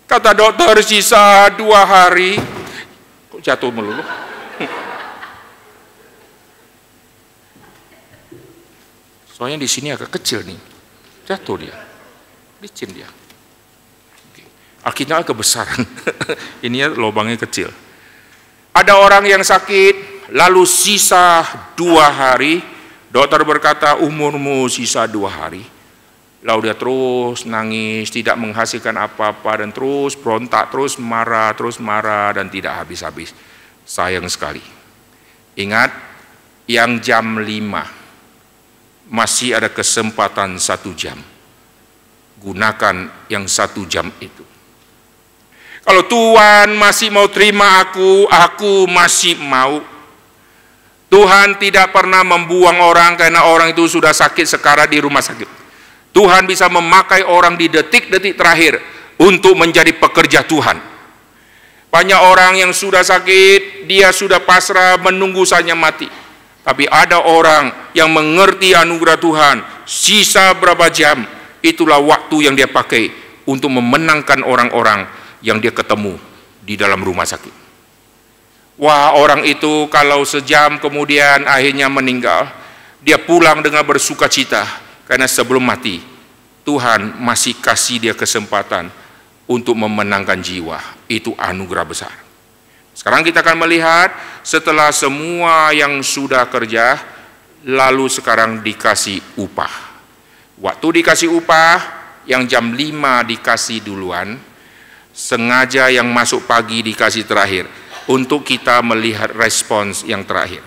Kata dokter sisa 2 hari. Kok jatuh melulu? Soalnya di sini agak kecil nih. Jatuh dia. Licin dia. Alkitab kebesaran. Ini ya lubangnya kecil. Ada orang yang sakit, lalu sisa 2 hari, dokter berkata umurmu sisa 2 hari. Lalu dia terus nangis, tidak menghasilkan apa-apa, dan terus berontak, terus marah, dan tidak habis-habis. Sayang sekali. Ingat, yang jam 5, masih ada kesempatan 1 jam. Gunakan yang 1 jam itu. Kalau Tuhan masih mau terima aku masih mau. Tuhan tidak pernah membuang orang karena orang itu sudah sakit sekarang di rumah sakit. Tuhan bisa memakai orang di detik-detik terakhir untuk menjadi pekerja Tuhan. Banyak orang yang sudah sakit, dia sudah pasrah menunggu saja mati. Tapi ada orang yang mengerti anugerah Tuhan, sisa berapa jam, itulah waktu yang dia pakai untuk memenangkan orang-orang yang dia ketemu di dalam rumah sakit. Wah, orang itu kalau sejam kemudian akhirnya meninggal, dia pulang dengan bersuka cita, karena sebelum mati, Tuhan masih kasih dia kesempatan untuk memenangkan jiwa. Itu anugerah besar. Sekarang kita akan melihat, setelah semua yang sudah kerja, lalu sekarang dikasih upah. Waktu dikasih upah, yang jam 5 dikasih duluan, sengaja yang masuk pagi dikasih terakhir, untuk kita melihat respons yang terakhir.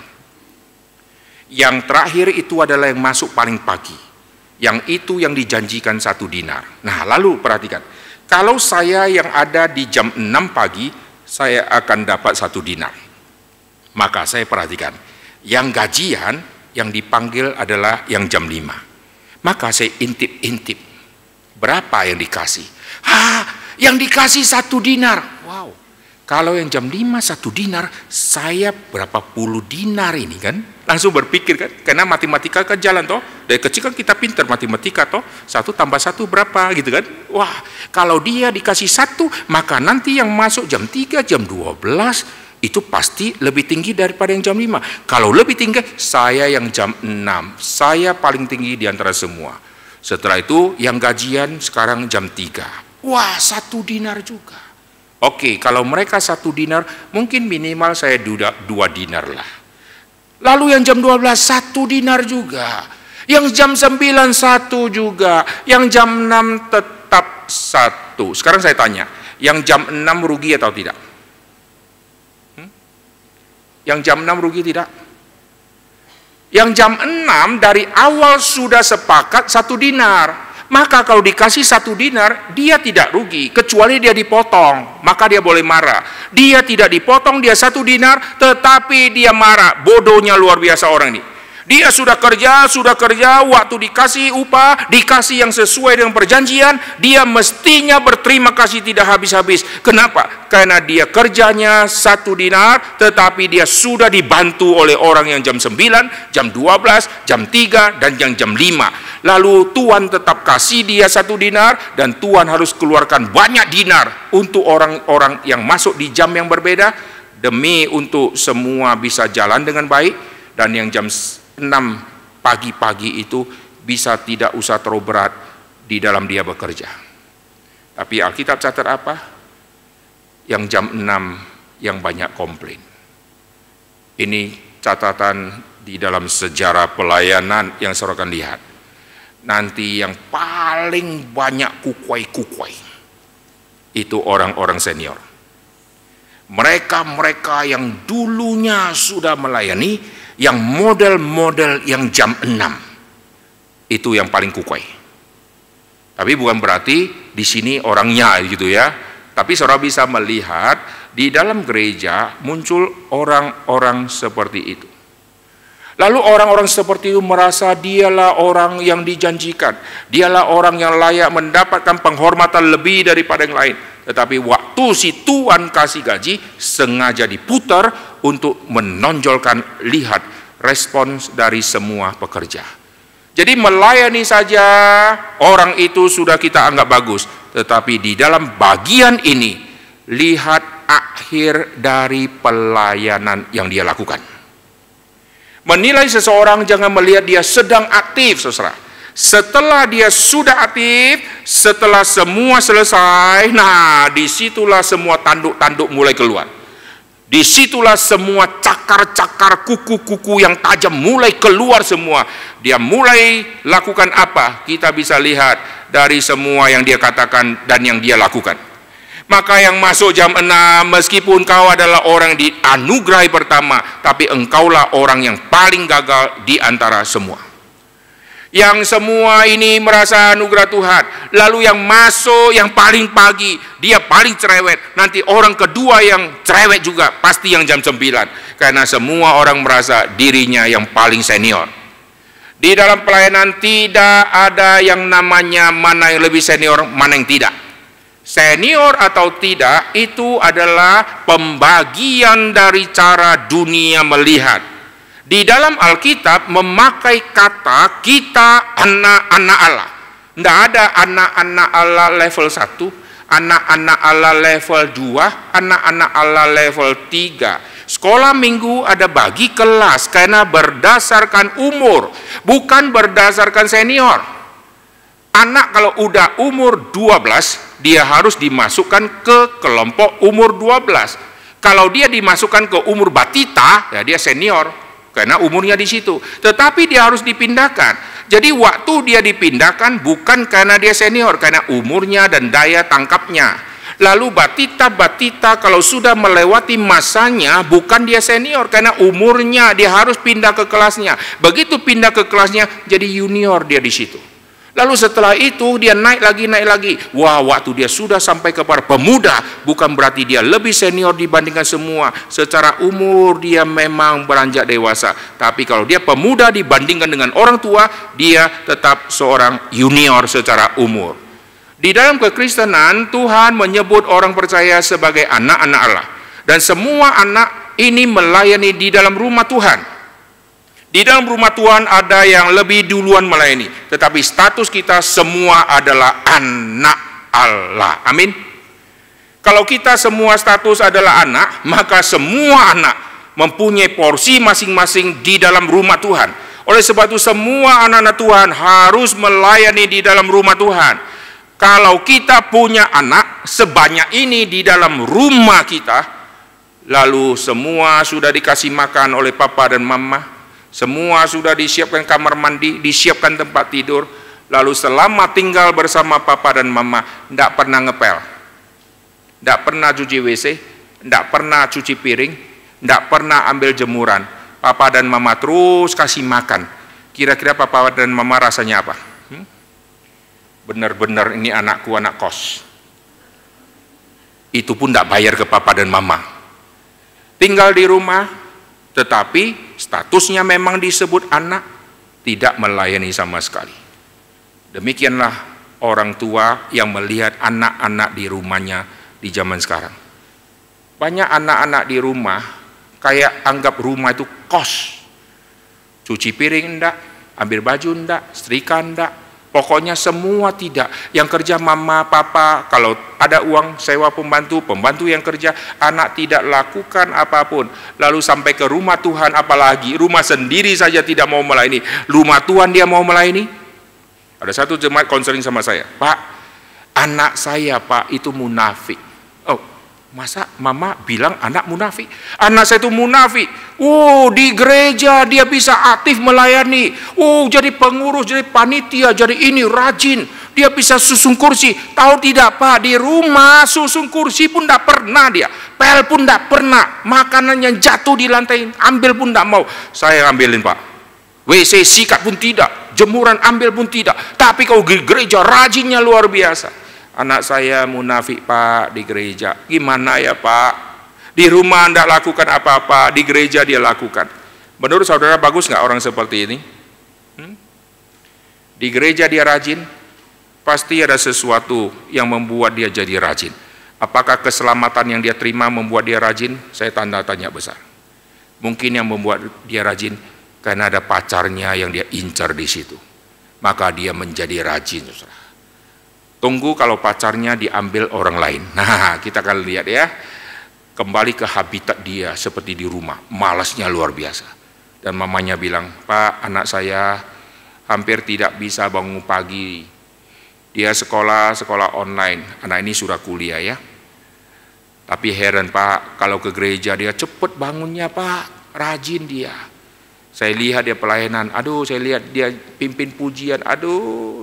Yang terakhir itu adalah yang masuk paling pagi, yang itu yang dijanjikan 1 dinar. Nah, lalu perhatikan, kalau saya yang ada di jam 6 pagi, saya akan dapat 1 dinar. Maka saya perhatikan, yang gajian yang dipanggil adalah yang jam 5. Maka saya intip-intip, berapa yang dikasih? Yang dikasih 1 dinar. Wow, kalau yang jam 5 1 dinar, saya berapa puluh dinar ini kan? Langsung berpikir kan, karena matematika kan jalan toh. Dari kecil kan kita pintar matematika toh. 1 tambah 1 berapa gitu kan? Wah, kalau dia dikasih 1, maka nanti yang masuk jam 3, jam 12, itu pasti lebih tinggi daripada yang jam 5. Kalau lebih tinggi, saya yang jam 6. Saya paling tinggi di antara semua. Setelah itu, yang gajian sekarang jam 3. Wah, 1 dinar juga. Oke, kalau mereka 1 dinar, mungkin minimal saya 2 dinar lah. Lalu yang jam 12, 1 dinar juga. Yang jam 9, 1 juga. Yang jam 6 tetap 1. Sekarang saya tanya, yang jam 6 rugi atau tidak? Yang jam 6 rugi tidak? Yang jam 6 dari awal sudah sepakat 1 dinar. Maka kalau dikasih 1 dinar, dia tidak rugi, kecuali dia dipotong, maka dia boleh marah. Dia tidak dipotong, dia 1 dinar, tetapi dia marah. Bodohnya luar biasa orang ini. Dia sudah kerja, waktu dikasih upah, dikasih yang sesuai dengan perjanjian, dia mestinya berterima kasih tidak habis-habis. Kenapa? Karena dia kerjanya 1 dinar, tetapi dia sudah dibantu oleh orang yang jam 9, jam 12, jam 3, dan yang jam 5. Lalu Tuhan tetap kasih dia 1 dinar, dan Tuhan harus keluarkan banyak dinar untuk orang-orang yang masuk di jam yang berbeda, demi untuk semua bisa jalan dengan baik, dan yang jam 6 pagi-pagi itu bisa tidak usah terlalu berat di dalam dia bekerja. Tapi Alkitab catat apa? Yang jam 6 yang banyak komplain. Ini catatan di dalam sejarah pelayanan yang saudara akan lihat. Nanti yang paling banyak kukwai-kukwai itu orang-orang senior. Mereka-mereka yang dulunya sudah melayani, yang model-model yang jam 6, itu yang paling kukwai. Tapi bukan berarti di sini orangnya gitu ya. Tapi saudara bisa melihat di dalam gereja muncul orang-orang seperti itu. Lalu orang-orang seperti itu merasa dialah orang yang dijanjikan. Dialah orang yang layak mendapatkan penghormatan lebih daripada yang lain. Tetapi waktu si Tuhan kasih gaji, sengaja diputar untuk menonjolkan, lihat respons dari semua pekerja. Jadi melayani saja orang itu sudah kita anggap bagus. Tetapi di dalam bagian ini, lihat akhir dari pelayanan yang dia lakukan. Menilai seseorang jangan melihat dia sedang aktif, saudara. Setelah dia sudah aktif, setelah semua selesai, nah disitulah semua tanduk-tanduk mulai keluar. Disitulah semua cakar-cakar, kuku-kuku yang tajam mulai keluar semua. Dia mulai lakukan apa? Kita bisa lihat dari semua yang dia katakan dan yang dia lakukan. Maka yang masuk jam 6, meskipun kau adalah orang dianugerahi pertama, tapi engkaulah orang yang paling gagal di antara semua. Yang semua ini merasa anugerah Tuhan. Lalu yang masuk yang paling pagi, dia paling cerewet. Nanti orang kedua yang cerewet juga, pasti yang jam 9. Karena semua orang merasa dirinya yang paling senior. Di dalam pelayanan tidak ada yang namanya mana yang lebih senior, mana yang tidak. Senior atau tidak itu adalah pembagian dari cara dunia melihat. Di dalam Alkitab memakai kata kita anak-anak Allah. Tidak ada anak-anak Allah level 1, anak-anak Allah level 2, anak-anak Allah level 3. Sekolah minggu ada bagi kelas karena berdasarkan umur, bukan berdasarkan senior. Anak kalau udah umur 12, dia harus dimasukkan ke kelompok umur 12. Kalau dia dimasukkan ke umur batita, ya dia senior. karena umurnya di situ. Tetapi dia harus dipindahkan. Jadi waktu dia dipindahkan bukan karena dia senior, karena umurnya dan daya tangkapnya. Lalu batita kalau sudah melewati masanya, bukan dia senior, karena umurnya dia harus pindah ke kelasnya. Begitu pindah ke kelasnya, jadi junior dia di situ. Lalu setelah itu dia naik lagi. Wah, waktu dia sudah sampai kepada pemuda, bukan berarti dia lebih senior dibandingkan semua. Secara umur dia memang beranjak dewasa. Tapi kalau dia pemuda dibandingkan dengan orang tua, dia tetap seorang junior secara umur. Di dalam kekristenan, Tuhan menyebut orang percaya sebagai anak-anak Allah. Dan semua anak ini melayani di dalam rumah Tuhan. Di dalam rumah Tuhan ada yang lebih duluan melayani. Tetapi status kita semua adalah anak Allah. Amin. Kalau kita semua status adalah anak, maka semua anak mempunyai porsi masing-masing di dalam rumah Tuhan. Oleh sebab itu semua anak-anak Tuhan harus melayani di dalam rumah Tuhan. Kalau kita punya anak sebanyak ini di dalam rumah kita, lalu semua sudah dikasih makan oleh papa dan mama, semua sudah disiapkan kamar mandi, disiapkan tempat tidur, lalu selama tinggal bersama papa dan mama, tidak pernah ngepel, tidak pernah cuci WC, tidak pernah cuci piring, tidak pernah ambil jemuran, papa dan mama terus kasih makan. Kira-kira papa dan mama rasanya apa? Benar-benar ini anakku, anak kos. Itu pun tidak bayar ke papa dan mama. Tinggal di rumah, tetapi statusnya memang disebut anak, tidak melayani sama sekali. Demikianlah orang tua yang melihat anak-anak di rumahnya di zaman sekarang. Banyak anak-anak di rumah kayak anggap rumah itu kos. Cuci piring enggak, ambil baju enggak, setrika enggak. Pokoknya semua tidak. Yang kerja mama, papa, kalau ada uang sewa pembantu yang kerja, anak tidak lakukan apapun. Lalu sampai ke rumah Tuhan, apalagi rumah sendiri saja tidak mau melayani, rumah Tuhan dia mau melayani. Ada satu jemaat konseling sama saya, Pak, anak saya Pak itu munafik. Oh, masa mama bilang anak munafik? Anak saya itu munafik. Di gereja dia bisa aktif melayani. Jadi pengurus, jadi panitia, jadi ini rajin. Dia bisa susun kursi. Tahu tidak Pak, di rumah susun kursi pun tidak pernah dia. Pel pun tidak pernah. Makanan yang jatuh di lantai ambil pun tidak mau. Saya ambilin Pak. WC sikat pun tidak. Jemuran ambil pun tidak. Tapi kalau di gereja rajinnya luar biasa. Anak saya munafik Pak di gereja. Gimana ya Pak? Di rumah tidak lakukan apa-apa, di gereja dia lakukan. Menurut saudara bagus nggak orang seperti ini? Di gereja dia rajin, pasti ada sesuatu yang membuat dia jadi rajin. Apakah keselamatan yang dia terima membuat dia rajin? Saya tanda tanya besar. Mungkin yang membuat dia rajin karena ada pacarnya yang dia incar di situ. Maka dia menjadi rajin. Tunggu kalau pacarnya diambil orang lain. Nah, kita akan lihat ya. Kembali ke habitat dia seperti di rumah, malasnya luar biasa. Dan mamanya bilang, Pak, anak saya hampir tidak bisa bangun pagi. Dia sekolah online, anak ini sudah kuliah ya. Tapi heran Pak, kalau ke gereja dia cepat bangunnya Pak, rajin dia. Saya lihat dia pelayanan, saya lihat dia pimpin pujian,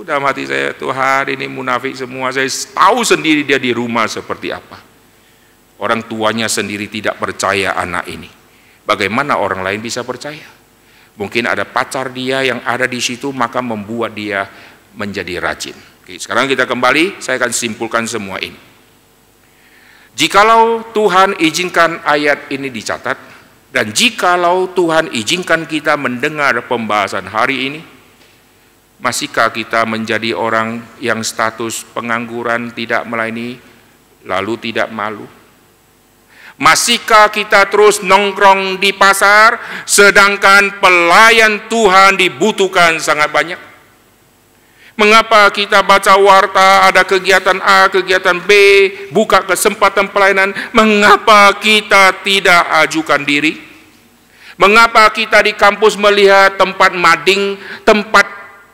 dalam hati saya, Tuhan ini munafik semua. Saya tahu sendiri dia di rumah seperti apa. Orang tuanya sendiri tidak percaya anak ini. Bagaimana orang lain bisa percaya? Mungkin ada pacar dia yang ada di situ, maka membuat dia menjadi rajin. Oke, sekarang kita kembali, saya akan simpulkan semua ini. Jikalau Tuhan izinkan ayat ini dicatat, dan jikalau Tuhan izinkan kita mendengar pembahasan hari ini, masihkah kita menjadi orang yang status pengangguran, tidak melayani, lalu tidak malu? Masihkah kita terus nongkrong di pasar, sedangkan pelayan Tuhan dibutuhkan sangat banyak? Mengapa kita baca warta, ada kegiatan A, kegiatan B, buka kesempatan pelayanan, mengapa kita tidak ajukan diri? Mengapa kita di kampus melihat tempat mading, tempat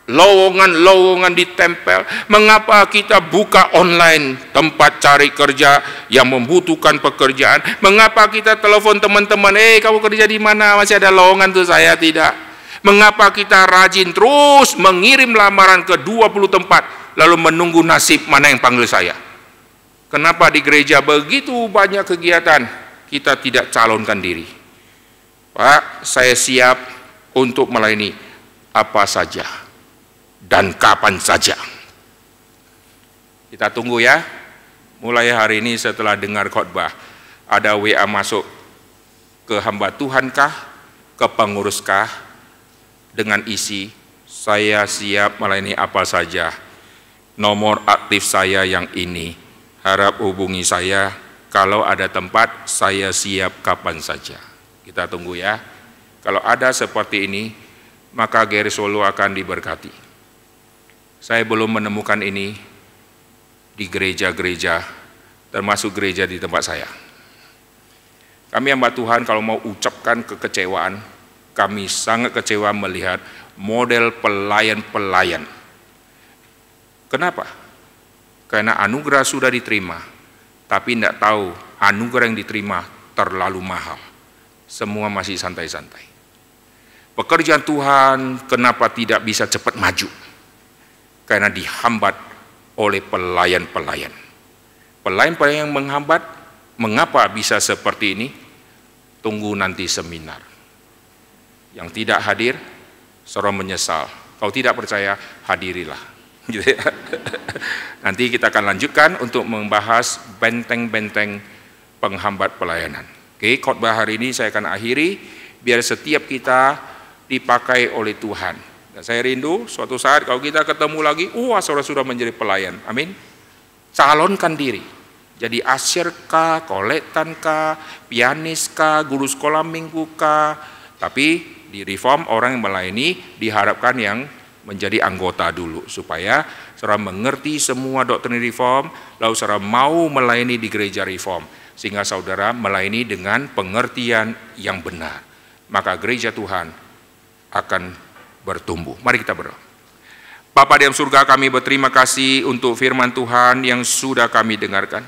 lowongan-lowongan ditempel? Mengapa kita buka online tempat cari kerja yang membutuhkan pekerjaan? Mengapa kita telepon teman-teman, kamu kerja di mana? Masih ada lowongan tuh, saya tidak. Mengapa kita rajin terus mengirim lamaran ke 20 tempat, lalu menunggu nasib mana yang panggil saya? Kenapa di gereja begitu banyak kegiatan, kita tidak calonkan diri? Pak, saya siap untuk melayani apa saja dan kapan saja. Kita tunggu ya. Mulai hari ini setelah dengar khotbah, ada WA masuk ke hamba Tuhankah, ke penguruskah, dengan isi, saya siap melayani apa saja. Nomor aktif saya yang ini. Harap hubungi saya. Kalau ada tempat, saya siap kapan saja. Kita tunggu ya. Kalau ada seperti ini, maka GRI Solo akan diberkati. Saya belum menemukan ini di gereja-gereja, termasuk gereja di tempat saya. Kami hamba Tuhan kalau mau ucapkan kekecewaan, kami sangat kecewa melihat model pelayan-pelayan. Kenapa? Karena anugerah sudah diterima, tapi tidak tahu anugerah yang diterima terlalu mahal. Semua masih santai-santai. Pekerjaan Tuhan kenapa tidak bisa cepat maju? Karena dihambat oleh pelayan-pelayan. Pelayan-pelayan yang menghambat, mengapa bisa seperti ini? Tunggu nanti seminar. Yang tidak hadir, saudara menyesal. Kalau tidak percaya, hadirilah. Nanti kita akan lanjutkan untuk membahas benteng-benteng penghambat pelayanan. Oke, khotbah hari ini saya akan akhiri, biar setiap kita dipakai oleh Tuhan. Dan saya rindu suatu saat kalau kita ketemu lagi, saudara sudah menjadi pelayan. Amin. Calonkan diri. Jadi asyirkah, kolektankah, pianiskah, guru sekolah minggu-kah. Tapi di Reform orang yang melayani diharapkan yang menjadi anggota dulu, supaya saudara mengerti semua doktrin Reform, lalu saudara mau melayani di gereja Reform, sehingga saudara melayani dengan pengertian yang benar. Maka gereja Tuhan akan bertumbuh. Mari kita berdoa. Bapa di dalam surga, kami berterima kasih untuk firman Tuhan yang sudah kami dengarkan.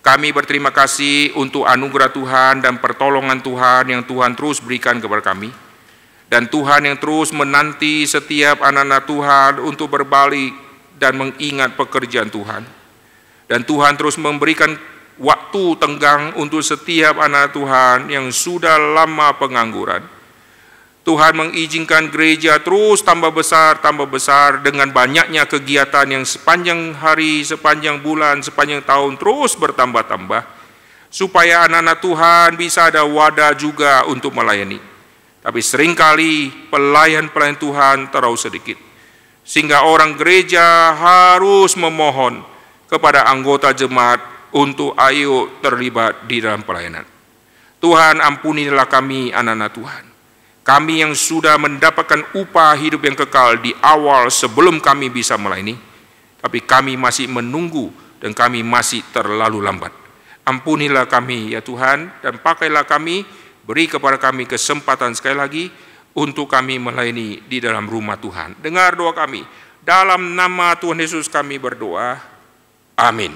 Kami berterima kasih untuk anugerah Tuhan dan pertolongan Tuhan yang Tuhan terus berikan kepada kami. Dan Tuhan yang terus menanti setiap anak-anak Tuhan untuk berbalik dan mengingat pekerjaan Tuhan. Dan Tuhan terus memberikan waktu tenggang untuk setiap anak Tuhan yang sudah lama pengangguran. Tuhan mengizinkan gereja terus tambah besar dengan banyaknya kegiatan yang sepanjang hari, sepanjang bulan, sepanjang tahun terus bertambah-tambah. Supaya anak-anak Tuhan bisa ada wadah juga untuk melayani. Tapi seringkali pelayan-pelayan Tuhan terlalu sedikit. Sehingga orang gereja harus memohon kepada anggota jemaat untuk ayo terlibat di dalam pelayanan. Tuhan, ampunilah kami anak-anak Tuhan. Kami yang sudah mendapatkan upah hidup yang kekal di awal sebelum kami bisa melayani. Tapi kami masih menunggu dan kami masih terlalu lambat. Ampunilah kami ya Tuhan, dan pakailah kami. Beri kepada kami kesempatan sekali lagi untuk kami melayani di dalam rumah Tuhan. Dengar doa kami. Dalam nama Tuhan Yesus kami berdoa. Amin.